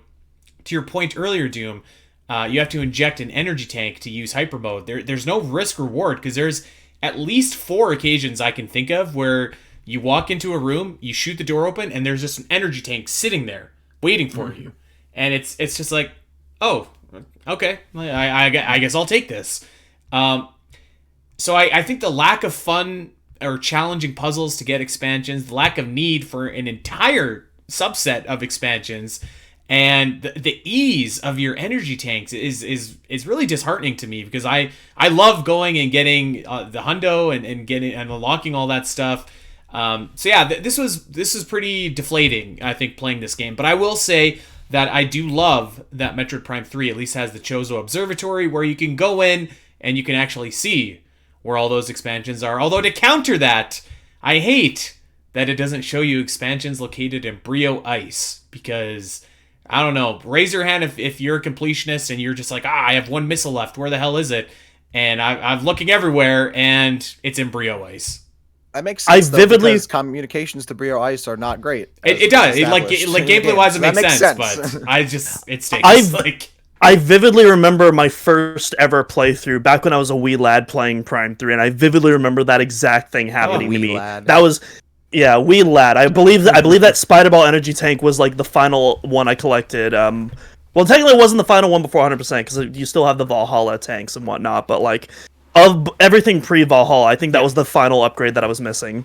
to your point earlier, Doom, you have to inject an energy tank to use hyper mode. There's no risk reward, because there's at least 4 occasions I can think of where you walk into a room, you shoot the door open, and there's just an energy tank sitting there waiting for you. And it's just like, oh, okay, I guess I'll take this. So I think the lack of fun or challenging puzzles to get expansions, the lack of need for an entire subset of expansions, and the ease of your energy tanks is really disheartening to me, because I love going and getting the hundo and getting and unlocking all that stuff. So yeah, this was pretty deflating, I think, playing this game. But I will say that I do love that Metroid Prime 3 at least has the Chozo Observatory, where you can go in and you can actually see where all those expansions are. Although, to counter that, I hate that it doesn't show you expansions located in Brio Ice, because, I don't know, raise your hand if you're a completionist and you're just like, I have 1 missile left, where the hell is it? And I'm looking everywhere, and it's in Brio Ice. That makes sense, because communications to Brio Ice are not great. It does. Like gameplay-wise, it makes sense, but it stinks. I vividly remember my first ever playthrough back when I was a wee lad playing Prime 3, and I vividly remember that exact thing happening to me. Lad. That was, wee lad. I believe that Spider Ball energy tank was like the final one I collected. Well, technically it wasn't the final one before 100%, because you still have the Valhalla tanks and whatnot, but like, of everything pre-Valhalla, I think that was the final upgrade that I was missing.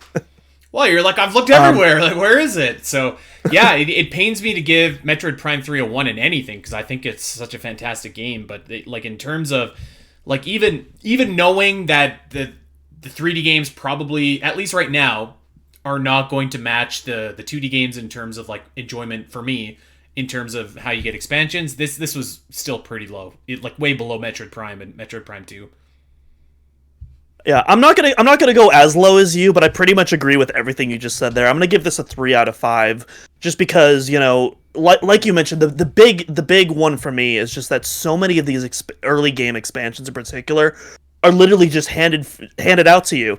Well, you're like, I've looked everywhere. Like, where is it? So, yeah, it pains me to give Metroid Prime 3 a 1 in anything, because I think it's such a fantastic game. But like, in terms of like, even knowing that the 3D games probably, at least right now, are not going to match the 2D games in terms of like enjoyment for me, in terms of how you get expansions, this was still pretty low. Like way below Metroid Prime and Metroid Prime 2. Yeah, I'm not gonna go as low as you, but I pretty much agree with everything you just said there. I'm gonna give this a 3 out of 5, just because, you know, like you mentioned, the big one for me is just that so many of these early game expansions in particular are literally just handed out to you.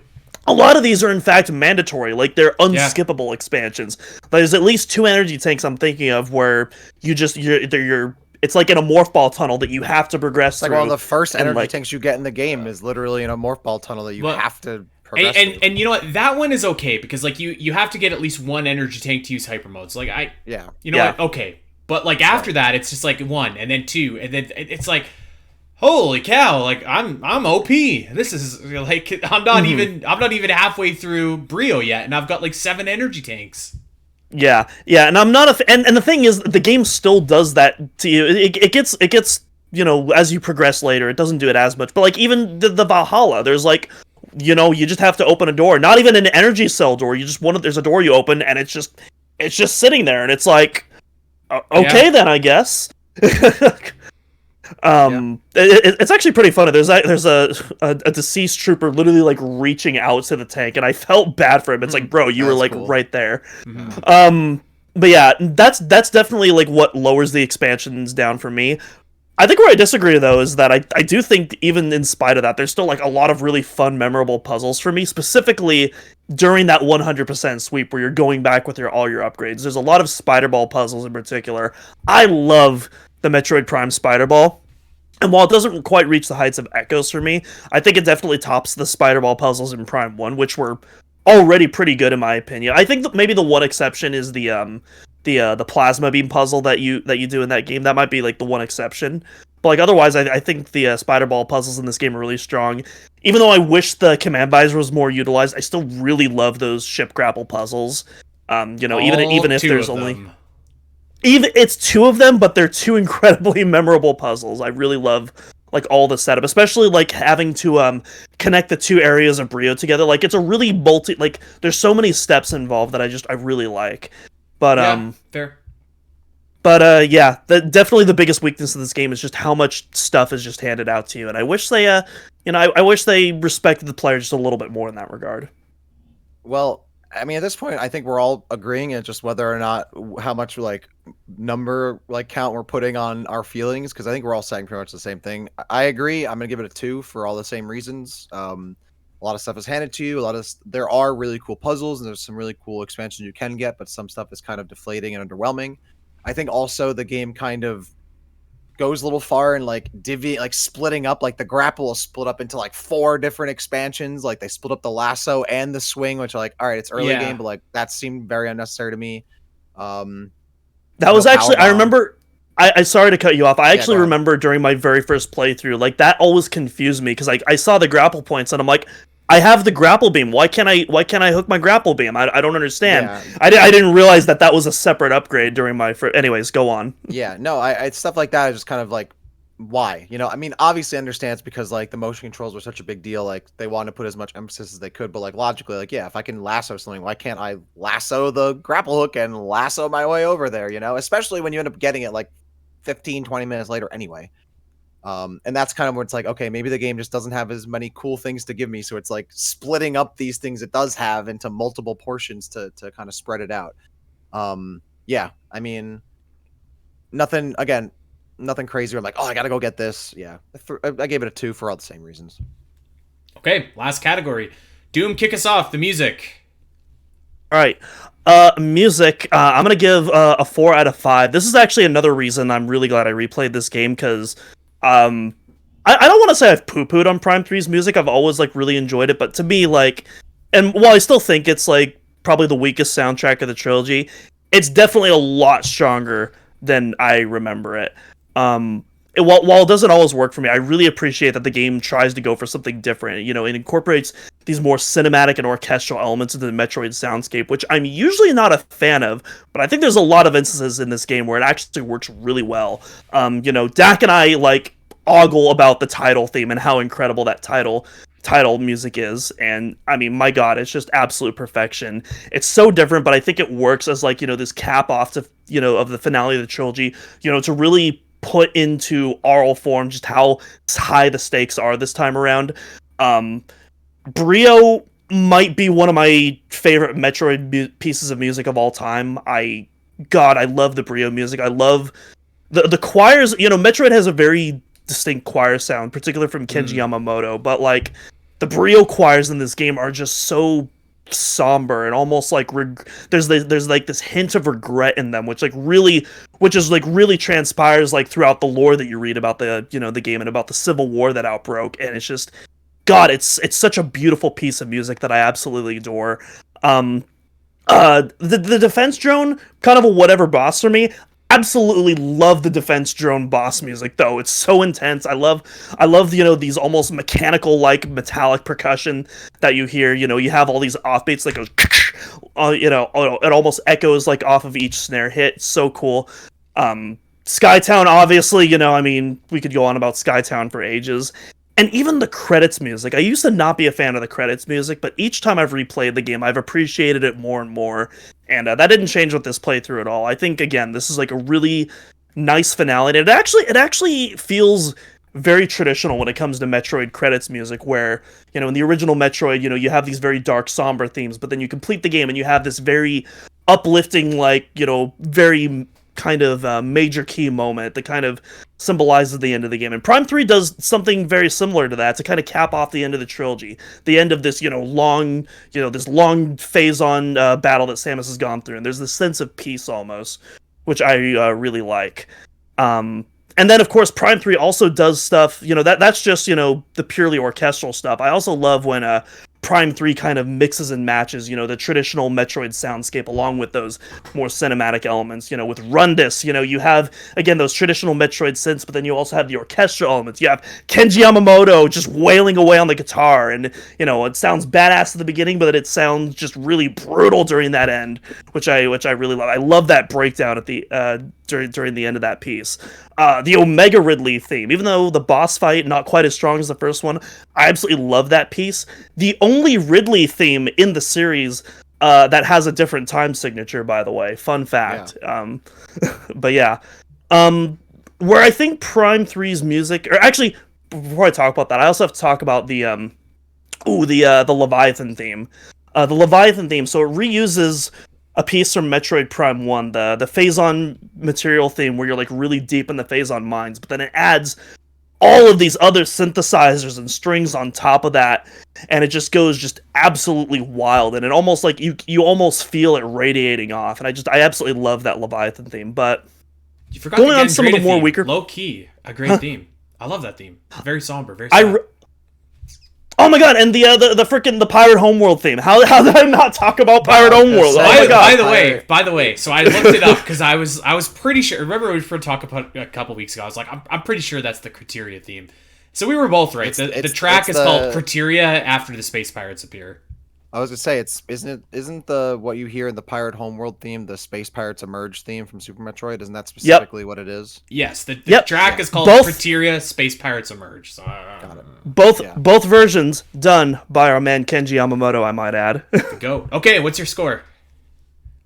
A lot of these are in fact mandatory, like they're unskippable expansions. There's at least 2 energy tanks I'm thinking of where you're it's like in a morph ball tunnel that you have to progress through. Like one of the first energy tanks you get in the game is literally in a morph ball tunnel that you have to progress through. And you know what? That one is okay, because like you have to get at least 1 energy tank to use hyper mode. So like what? Okay. But like after that, it's just like 1 and then 2 and then it's like, holy cow! Like I'm OP. This is like I'm not even halfway through Brio yet, and I've got like 7 energy tanks. Yeah, and I'm not and the thing is, the game still does that to you. It gets you know, as you progress later, it doesn't do it as much. But like even the Valhalla, there's like, you know, you just have to open a door, not even an energy cell door. You just there's a door you open, and it's just sitting there, and it's like, okay then, I guess. It's actually pretty funny. There's a deceased trooper literally like reaching out to the tank, and I felt bad for him. It's like, bro, you were like cool. Right there. Mm-hmm. But yeah, that's definitely like what lowers the expansions down for me. I think where I disagree though is that I do think, even in spite of that, there's still like a lot of really fun, memorable puzzles for me, specifically during that 100% sweep where you're going back with all your upgrades. There's a lot of Spider Ball puzzles in particular. I love the Metroid Prime Spider Ball. And while it doesn't quite reach the heights of Echoes for me, I think it definitely tops the Spider Ball puzzles in Prime 1, which were already pretty good in my opinion. I think that maybe the one exception is the plasma beam puzzle that you do in that game. That might be like the one exception. But like otherwise, I think the Spider Ball puzzles in this game are really strong. Even though I wish the command visor was more utilized, I still really love those ship grapple puzzles. You know, even if there's only... Even it's 2 of them, but they're 2 incredibly memorable puzzles. I really love like all the setup, especially like having to connect the two areas of Brio together. Like it's a really like there's so many steps involved that I really like. But Yeah, fair. But yeah, definitely the biggest weakness of this game is just how much stuff is just handed out to you, and I wish they, I wish they respected the player just a little bit more in that regard. Well, I mean, at this point, I think we're all agreeing it's just whether or not how much like number like count we're putting on our feelings, because I think we're all saying pretty much the same thing. I agree. I'm gonna give it a 2 for all the same reasons. A lot of stuff is handed to you. There are really cool puzzles and there's some really cool expansions you can get, but some stuff is kind of deflating and underwhelming. I think also the game kind of goes a little far in like splitting up, like the grapple is split up into like 4 different expansions. Like they split up the lasso and the swing, which are like, all right, it's early game, but like that seemed very unnecessary to me. That was actually, I remember, I sorry to cut you off. I actually remember during my very first playthrough, like that always confused me because like I saw the grapple points and I'm like, I have the grapple beam. Why can't I hook my grapple beam? I don't understand. Yeah. I didn't realize that was a separate upgrade during my first. Anyways, go on. Yeah, no, I stuff like that is just kind of like, why? You know, I mean, obviously I understand it's because like the motion controls were such a big deal. Like they wanted to put as much emphasis as they could, but like logically, like, yeah, if I can lasso something, why can't I lasso the grapple hook and lasso my way over there? You know, especially when you end up getting it like 15, 20 minutes later anyway. And that's kind of where it's like, okay, maybe the game just doesn't have as many cool things to give me. So it's like splitting up these things it does have into multiple portions to kind of spread it out. Yeah, I mean, nothing crazy. I'm like, oh, I got to go get this. Yeah, I gave it a 2 for all the same reasons. Okay, last category. Doom, kick us off. The music. All right. Music, I'm going to give a 4 out of 5. This is actually another reason I'm really glad I replayed this game because I don't want to say I've poo-pooed on Prime 3's music. I've always like really enjoyed it, but to me, like, and while I still think it's like probably the weakest soundtrack of the trilogy, it's definitely a lot stronger than I remember it. While it doesn't always work for me, I really appreciate that the game tries to go for something different. You know, it incorporates these more cinematic and orchestral elements into the Metroid soundscape, which I'm usually not a fan of, but I think there's a lot of instances in this game where it actually works really well. You know, Dak and I, like, ogle about the title theme and how incredible that title music is, and I mean, my god, it's just absolute perfection. It's so different, but I think it works as, like, you know, this cap off to, you know, of the finale of the trilogy, you know, to really put into oral form just how high the stakes are this time around. Brio might be one of my favorite Metroid pieces of music of all time. I love the Brio music. I love the choirs. You know, Metroid has a very distinct choir sound, particularly from Kenji Yamamoto, but like the Brio choirs in this game are just so somber and almost like there's like this hint of regret in them, which really transpires like throughout the lore that you read about the, you know, the game and about the civil war that outbroke. And it's just, god, it's such a beautiful piece of music that I absolutely adore. The defense drone, kind of a whatever boss for me. Absolutely love the defense drone boss music though. It's so intense. I love, you know, these almost mechanical like metallic percussion that you hear. You know, you have all these offbeats that goes you know, it almost echoes like off of each snare hit. So cool. Skytown, obviously, you know, I mean, we could go on about Skytown for ages. And even the credits music. I used to not be a fan of the credits music, but each time I've replayed the game, I've appreciated it more and more. And that didn't change with this playthrough at all. I think, again, this is like a really nice finale. And it actually feels very traditional when it comes to Metroid credits music, where, you know, in the original Metroid, you know, you have these very dark, somber themes, but then you complete the game and you have this very uplifting, like, you know, very kind of major key moment that kind of symbolizes the end of the game. And Prime 3 does something very similar to that to kind of cap off the end of the trilogy, the end of this, you know, long, you know, this long phase on battle that Samus has gone through. And there's this sense of peace almost, which I really like. And then, of course, Prime 3 also does stuff, you know, that's just, you know, the purely orchestral stuff. I also love when Prime 3 kind of mixes and matches, you know, the traditional Metroid soundscape along with those more cinematic elements. You know, with Rundus, you know, you have, again, those traditional Metroid synths, but then you also have the orchestral elements. You have Kenji Yamamoto just wailing away on the guitar, and, you know, it sounds badass at the beginning, but it sounds just really brutal during that end, which I really love. I love that breakdown at the during the end of that piece. The Omega Ridley theme, even though the boss fight not quite as strong as the first one, I absolutely love that piece. The only Ridley theme in the series that has a different time signature, by the way. Fun fact. Yeah. But yeah. Where I think Prime 3's music, or actually, before I talk about that, I also have to talk about the Leviathan theme. The Leviathan theme, so it reuses a piece from Metroid Prime 1, the Phazon material theme, where you're like really deep in the Phazon mines, but then it adds all of these other synthesizers and strings on top of that, and it just goes just absolutely wild, and it almost like you almost feel it radiating off, and I absolutely love that Leviathan theme. But You forgot going the on some of the more theme. weaker, Low key, a great theme. I love that theme. Very somber, very sad. Oh my god, and the freaking the Pirate Homeworld theme. How did I not talk about Pirate Homeworld? Oh my god. By the way, so I looked it up because I was pretty sure. Remember we were talking about a couple weeks ago. I was like, I'm pretty sure that's the Criteria theme. So we were both right. The track is called Criteria after the Space Pirates appear. I was gonna say isn't the what you hear in the Pirate Homeworld theme the Space Pirates Emerge theme from Super Metroid? Isn't that specifically what it is? Yes, the track is called Criteria Space Pirates Emerge. So, got it. Both versions done by our man Kenji Yamamoto, I might add. Go. Okay, what's your score?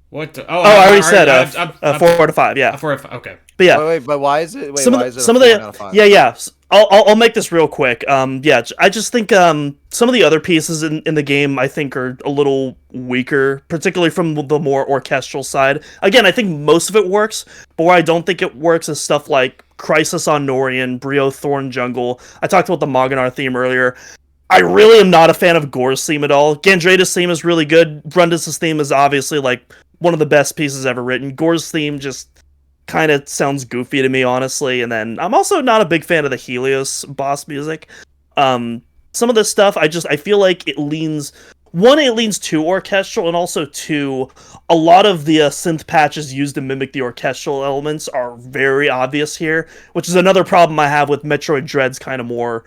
What? I already said 4 out of 5. Yeah, 4 out of 5. Okay. But yeah, but why is it? Some of the yeah. I'll make this real quick. I just think some of the other pieces in the game I think are a little weaker, particularly from the more orchestral side. Again, I think most of it works, but where I don't think it works is stuff like Crisis on Norian, Brio Thorn Jungle. I talked about the Moganar theme earlier. I really am not a fan of Gore's theme at all. Gandrata's theme is really good. Brundis' theme is obviously like one of the best pieces ever written. Gore's theme just kind of sounds goofy to me, honestly. And then I'm also not a big fan of the Helios boss music. Some of this stuff, I feel like it leans too orchestral, and also two, a lot of the synth patches used to mimic the orchestral elements are very obvious here, which is another problem I have with Metroid Dread's kind of more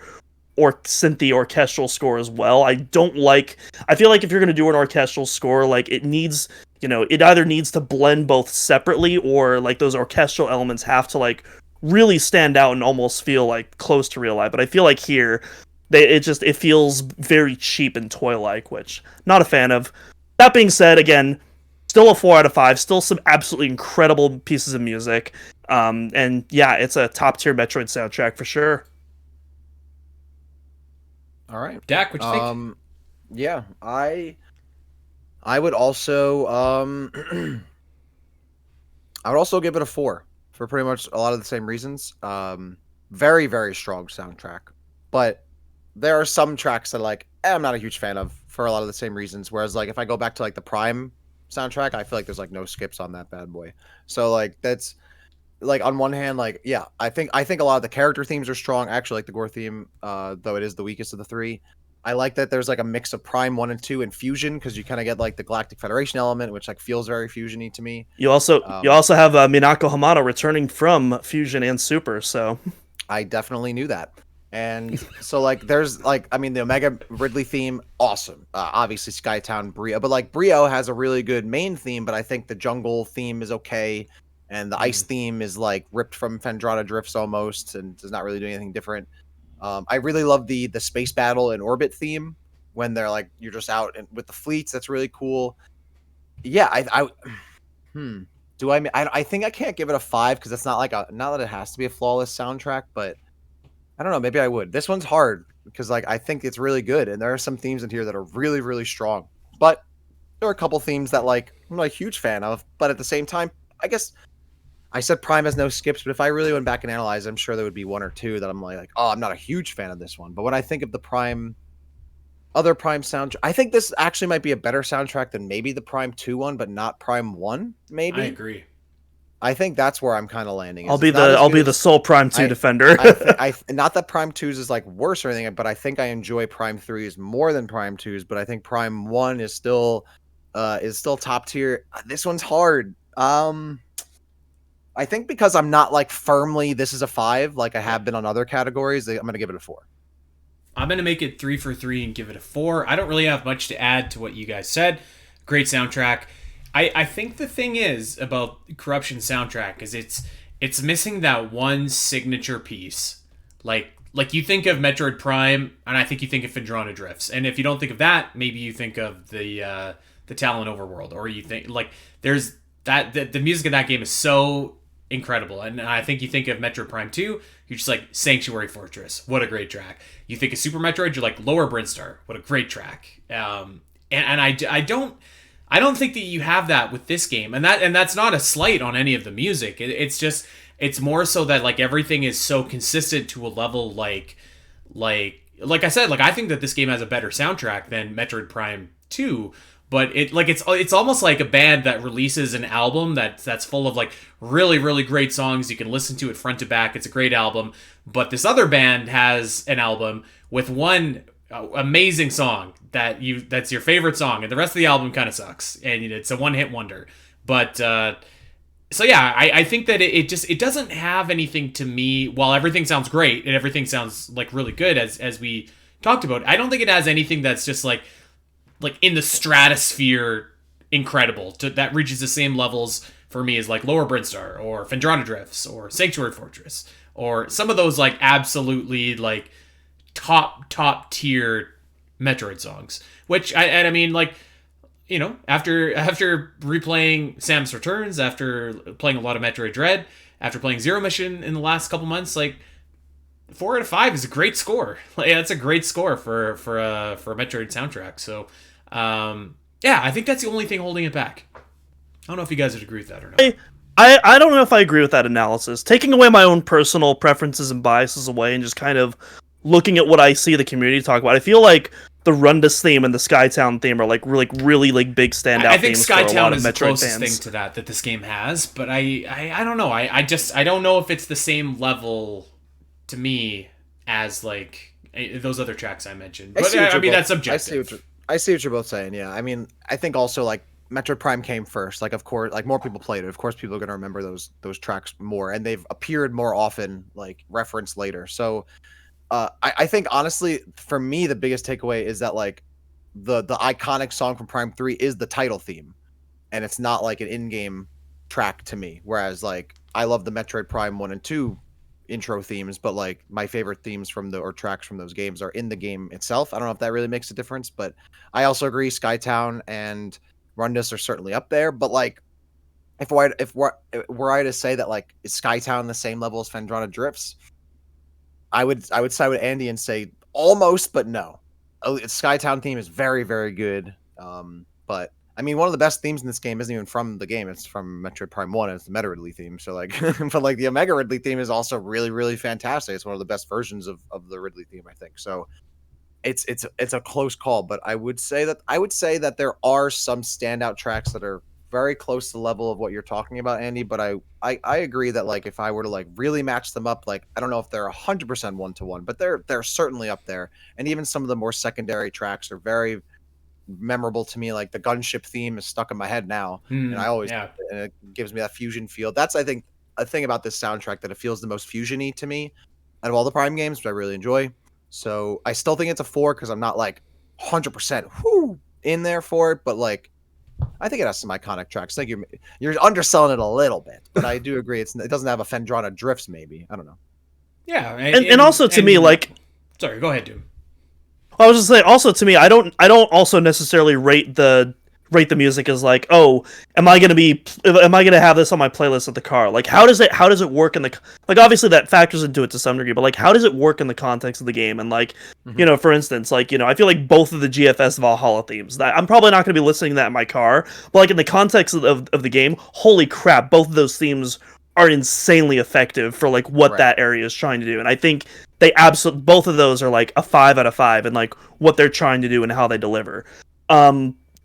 synthy orchestral score as well. I feel like if you're going to do an orchestral score, like it needs, it either needs to blend both separately, or like those orchestral elements have to like really stand out and almost feel like close to real life. But I feel like here, it feels very cheap and toy-like, which not a fan of. That being said, again, still a 4 out of 5, still some absolutely incredible pieces of music. And yeah, it's a top-tier Metroid soundtrack for sure. All right. Dak, what you think? Yeah, I would also I would also give it a 4 for pretty much a lot of the same reasons. Very, very strong soundtrack. But there are some tracks that I'm not a huge fan of for a lot of the same reasons. Whereas if I go back to the Prime soundtrack, I feel like there's no skips on that bad boy. So that's on one hand, I think a lot of the character themes are strong. I actually like the Gore theme, though it is the weakest of the three. I like that there's a mix of Prime 1 and 2 and Fusion, because you kind of get the Galactic Federation element, which feels very Fusion-y to me. You also have Minako Hamada returning from Fusion and Super, so I definitely knew that. And so there's the Omega Ridley theme, awesome. Obviously Skytown, Brio, but Brio has a really good main theme, but I think the jungle theme is okay. And the ice theme is ripped from Phendrana Drifts almost, and does not really do anything different. I really love the space battle and orbit theme when they're you're just out with the fleets. That's really cool. Yeah, I think I can't give it a 5 because it's not not that it has to be a flawless soundtrack, but I don't know. Maybe I would. This one's hard because I think it's really good, and there are some themes in here that are really, really strong. But there are a couple themes that I'm not a huge fan of. But at the same time, I guess I said Prime has no skips, but if I really went back and analyzed, I'm sure there would be one or two that I'm I'm not a huge fan of this one. But when I think of the other Prime soundtrack, I think this actually might be a better soundtrack than maybe the Prime 2 one, but not Prime 1, maybe. I agree. I think that's where I'm kind of landing. I'll be the sole Prime 2 defender. Not that Prime 2's is worse or anything, but I think I enjoy Prime 3's more than Prime 2's, but I think Prime 1 is still top tier. This one's hard. I think because I'm not firmly this is a 5 like I have been on other categories, I'm going to give it a 4. I'm going to make it 3 for 3 and give it a 4. I don't really have much to add to what you guys said. Great soundtrack. I think the thing is about Corruption soundtrack is it's missing that one signature piece. Like you think of Metroid Prime, and I think you think of Phendrana Drifts. And if you don't think of that, maybe you think of the Talon Overworld, or you think like there's that the music of that game is so incredible. And I think you think of Metroid Prime 2, you're just like Sanctuary Fortress, what a great track. You think of Super Metroid, you're like Lower Brinstar, what a great track. And I don't think that you have that with this game, and that's not a slight on any of the music. It's just it's more so that like everything is so consistent to a level like I said, like I think that this game has a better soundtrack than Metroid Prime 2. But it's almost like a band that releases an album that's full of like really, really great songs. You can listen to it front to back. It's a great album. But this other band has an album with one amazing song that's your favorite song, and the rest of the album kind of sucks, and it's a one-hit wonder. But so yeah, I think that it doesn't have anything to me. While everything sounds great and everything sounds like really good as we talked about, I don't think it has anything that's just like in the stratosphere incredible that reaches the same levels for me as like Lower Brinstar or Phendrana Drifts or Sanctuary Fortress or some of those like absolutely like top tier Metroid songs, which I mean, like, you know, after replaying Samus Returns, after playing a lot of Metroid Dread, after playing Zero Mission in the last couple months, like 4 out of 5 is a great score. Like, that's a great score for a Metroid soundtrack. So, yeah, I think that's the only thing holding it back. I don't know if you guys would agree with that or not. I don't know if I agree with that analysis. Taking away my own personal preferences and biases away and just kind of looking at what I see the community talk about, I feel like the Rundus theme and the Skytown theme are like really like big standout themes for a lot of Metroid fans. I think Skytown is the closest thing to that this game has, but I don't know. I don't know if it's the same level to me as like those other tracks I mentioned. But I mean, that's subjective. I see what you're both saying. Yeah, I mean, I think also like Metroid Prime came first. Like, of course, like more people played it. Of course, people are gonna remember those tracks more, and they've appeared more often, like referenced later. So, I think honestly, for me, the biggest takeaway is that like the iconic song from Prime 3 is the title theme, and it's not like an in-game track to me. Whereas like I love the Metroid Prime 1 and 2 intro themes, but like my favorite themes or tracks from those games are in the game itself. I don't know if that really makes a difference, but I also agree Skytown and Rundus are certainly up there. But like if were I to say that like is Skytown the same level as Phendrana Drifts, I would side with Andy and say almost, but no. Skytown theme is very, very good. But I mean, one of the best themes in this game isn't even from the game. It's from Metroid Prime 1. It's the Meta Ridley theme. So like, but like the Omega Ridley theme is also really, really fantastic. It's one of the best versions of the Ridley theme, I think. So it's a close call, but I would say that there are some standout tracks that are very close to the level of what you're talking about, Andy. But I agree that like if I were to like really match them up, like I don't know if they're 100% one-to-one, but they're certainly up there. And even some of the more secondary tracks are very memorable to me. Like the gunship theme is stuck in my head now, and I always and it gives me that fusion feel. That's I think a thing about this soundtrack, that it feels the most fusion-y to me out of all the Prime games, which I really enjoy. So I still think it's a 4 because I'm not like 100% in there for it, but like I think it has some iconic tracks. I think you're underselling it a little bit, but I do agree it doesn't have a Phendrana Drifts maybe. I don't know. Yeah, and also to me, like, sorry, go ahead, Doom. I was just saying, also to me, I don't also necessarily rate the music as like, oh, am I gonna have this on my playlist at the car? Like, how does it work in the, like, obviously that factors into it to some degree, but like, how does it work in the context of the game? And like, you know, for instance, like, you know, I feel like both of the GFS Valhalla themes, that I'm probably not gonna be listening to that in my car, but like in the context of the game, holy crap, both of those themes are insanely effective for like what that area is trying to do. And I think they both of those are like a 5 out of 5 and like what they're trying to do and how they deliver.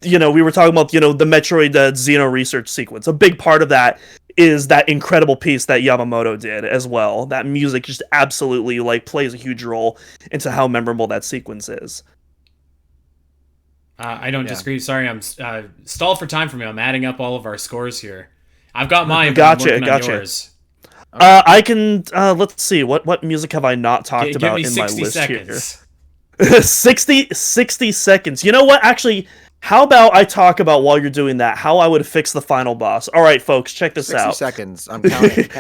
You know, we were talking about, you know, the Metroid Xeno research sequence. A big part of that is that incredible piece that Yamamoto did as well. That music just absolutely like plays a huge role into how memorable that sequence is. I don't disagree. Sorry, I'm stalled for time for me. I'm adding up all of our scores here. I've got mine. Gotcha. Yours. I can let's see, what music have I not talked about in my list seconds. here? 60 seconds. You know what? Actually, How about I talk about, while you're doing that, how I would fix the final boss? All right, folks, check this 60 out. seconds. I'm counting.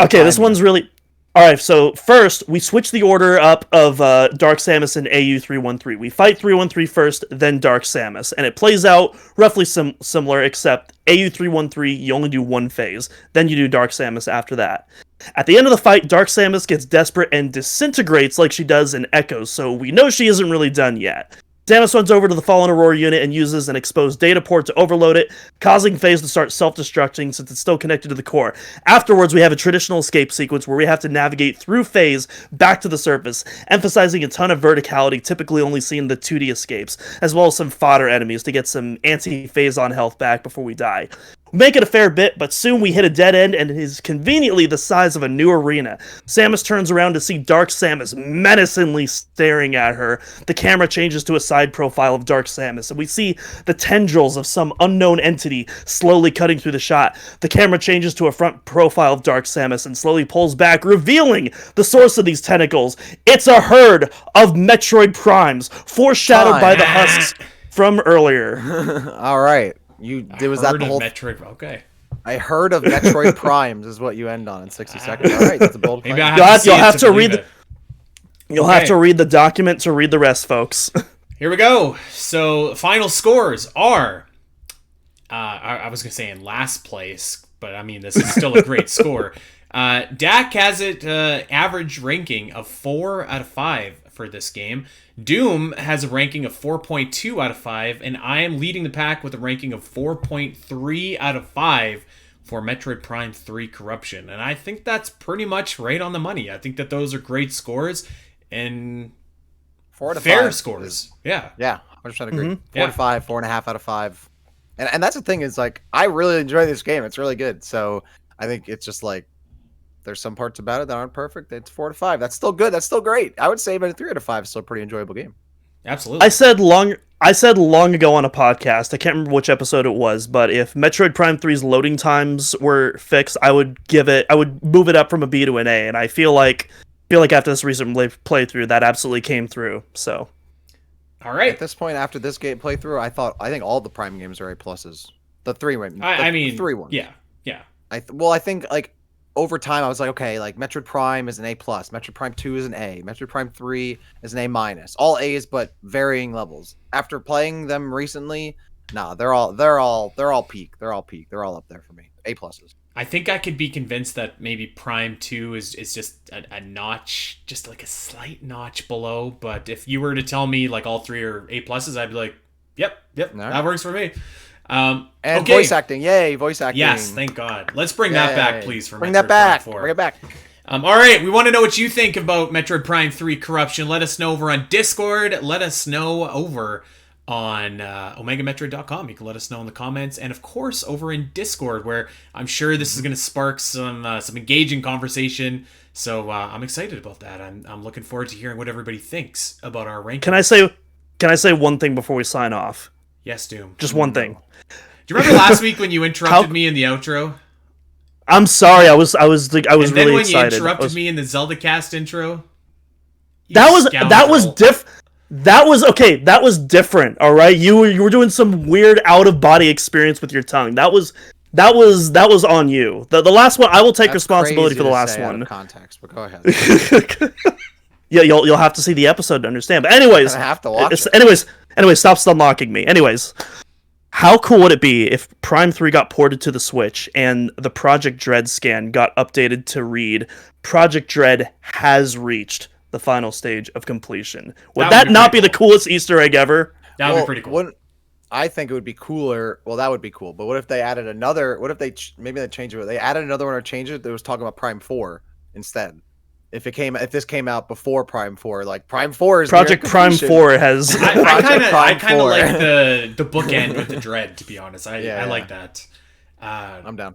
Okay, this one's really... All right, so first, we switch the order up of Dark Samus and AU313. We fight 313 first, then Dark Samus. And it plays out roughly similar, except AU313, you only do one phase. Then you do Dark Samus after that. At the end of the fight, Dark Samus gets desperate and disintegrates like she does in Echoes, so we know she isn't really done yet. Samus runs over to the Fallen Aurora unit and uses an exposed data port to overload it, causing phase to start self-destructing since it's still connected to the core. Afterwards, we have a traditional escape sequence where we have to navigate through phase back to the surface, emphasizing a ton of verticality typically only seen in the 2D escapes, as well as some fodder enemies to get some anti-phase on health back before we die. We make it a fair bit, but soon we hit a dead end and it is conveniently the size of a new arena. Samus turns around to see Dark Samus menacingly staring at her. The camera changes to a side profile of Dark Samus, and we see the tendrils of some unknown entity slowly cutting through the shot. The camera changes to a front profile of Dark Samus and slowly pulls back, revealing the source of these tentacles. It's a herd of Metroid Primes, foreshadowed by the husks from earlier. All right. Was that the whole Metroid? Okay. I heard of Metroid Primes is what you end on in 60 seconds. All right, that's a bold claim. You'll have to read the document to read the rest, folks. Here we go. So final scores are I was gonna say in last place, but I mean this is still a great score. Dak has it average ranking of 4 out of 5 for this game. Doom has a ranking of 4.2 out of 5, and I am leading the pack with a ranking of 4.3 out of 5 for Metroid Prime 3 Corruption. And I think that's pretty much right on the money. I think that those are great scores and 4 to fair 5 scores. Yeah. Yeah, 100% agree. Mm-hmm. 4 to 5, 4.5 out of 5. And that's the thing is, like, I really enjoy this game. It's really good. So I think it's just like, there's some parts about it that aren't perfect. It's 4 to 5. That's still good. That's still great. I would say even a 3 out of 5 is still a pretty enjoyable game. Absolutely. I said long ago on a podcast, I can't remember which episode it was, but if Metroid Prime 3's loading times were fixed, I would move it up from a B to an A, and I feel like after this recent playthrough, that absolutely came through. So, all right. At this point, after this game playthrough, I think all the Prime games are A pluses. The 3 the 3 ones. Yeah. I think like over time, I was like, okay, like Metroid Prime is an A plus, Metroid Prime 2 is an A, Metroid Prime 3 is an A minus, all A's but varying levels. After playing them recently, they're all peak, they're all up there for me, A pluses. I think I could be convinced that maybe Prime 2 is just a notch, just like a slight notch below. But if you were to tell me like all 3 are A pluses, I'd be like, yep, that works for me. And okay. voice acting, yay, voice acting. Yes, thank God. Let's bring that back, please. For bring Metroid that back. Prime 4. Bring it back. All right, we want to know what you think about Metroid Prime 3 Corruption. Let us know over on Discord. Let us know over on OmegaMetroid.com. You can let us know in the comments, and of course over in Discord, where I'm sure this is going to spark some engaging conversation. So I'm excited about that. I'm looking forward to hearing what everybody thinks about our ranking. Can I say one thing before we sign off? Yes, Doom. Just one thing. Do you remember last week when you interrupted me in the outro? I'm sorry. I was really excited. And then when you interrupted me in the Zelda cast intro, that was different. All right, you were doing some weird out of body experience with your tongue. That was on you. The last one, I will take responsibility for the last one. Out of context, but go ahead. Yeah, you'll have to see the episode to understand. But anyways, I have to watch it. Anyways, stop unlocking me. Anyways, how cool would it be if Prime 3 got ported to the Switch and the Project Dread scan got updated to read Project Dread has reached the final stage of completion? Would that not be the coolest Easter egg ever? That would be pretty cool. I think it would be cooler. Well, that would be cool. But what if they added another? What if maybe they changed it? They added another one or changed it that was talking about Prime 4 instead. If this came out before Prime 4, like Prime 4 is Project Prime 4 has. I kind of like the bookend with the Dread. To be honest, I like that. I'm down.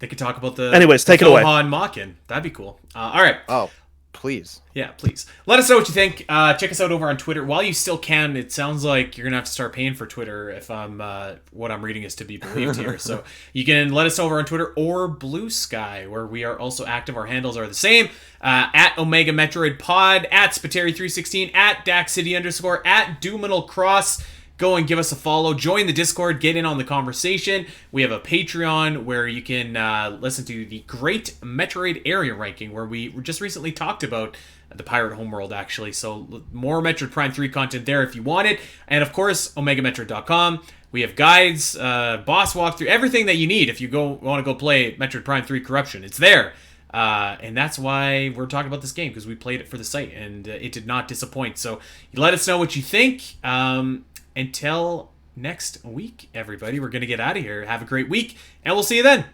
They could talk about the. Anyways, take it away. Han Makin. That'd be cool. All right. Oh, please. Yeah, please. Let us know what you think. Check us out over on Twitter while you still can. It sounds like you're gonna have to start paying for Twitter if what I'm reading is to be believed here. So you can let us know over on Twitter or Blue Sky, where we are also active. Our handles are the same. At Omega Metroid Pod, at Spiteri316, at Dax City _, at Doominal Cross. go and give us a follow. Join the Discord. Get in on the conversation. We have a Patreon where you can listen to the Great Metroid Area Ranking, where we just recently talked about the Pirate Homeworld, actually. So more Metroid Prime 3 content there if you want it. And of course, OmegaMetroid.com. We have guides, boss walkthrough, everything that you need if you want to go play Metroid Prime 3 Corruption. It's there. And that's why we're talking about this game, because we played it for the site, and it did not disappoint. So you let us know what you think. Until next week, everybody, we're going to get out of here. Have a great week, and we'll see you then.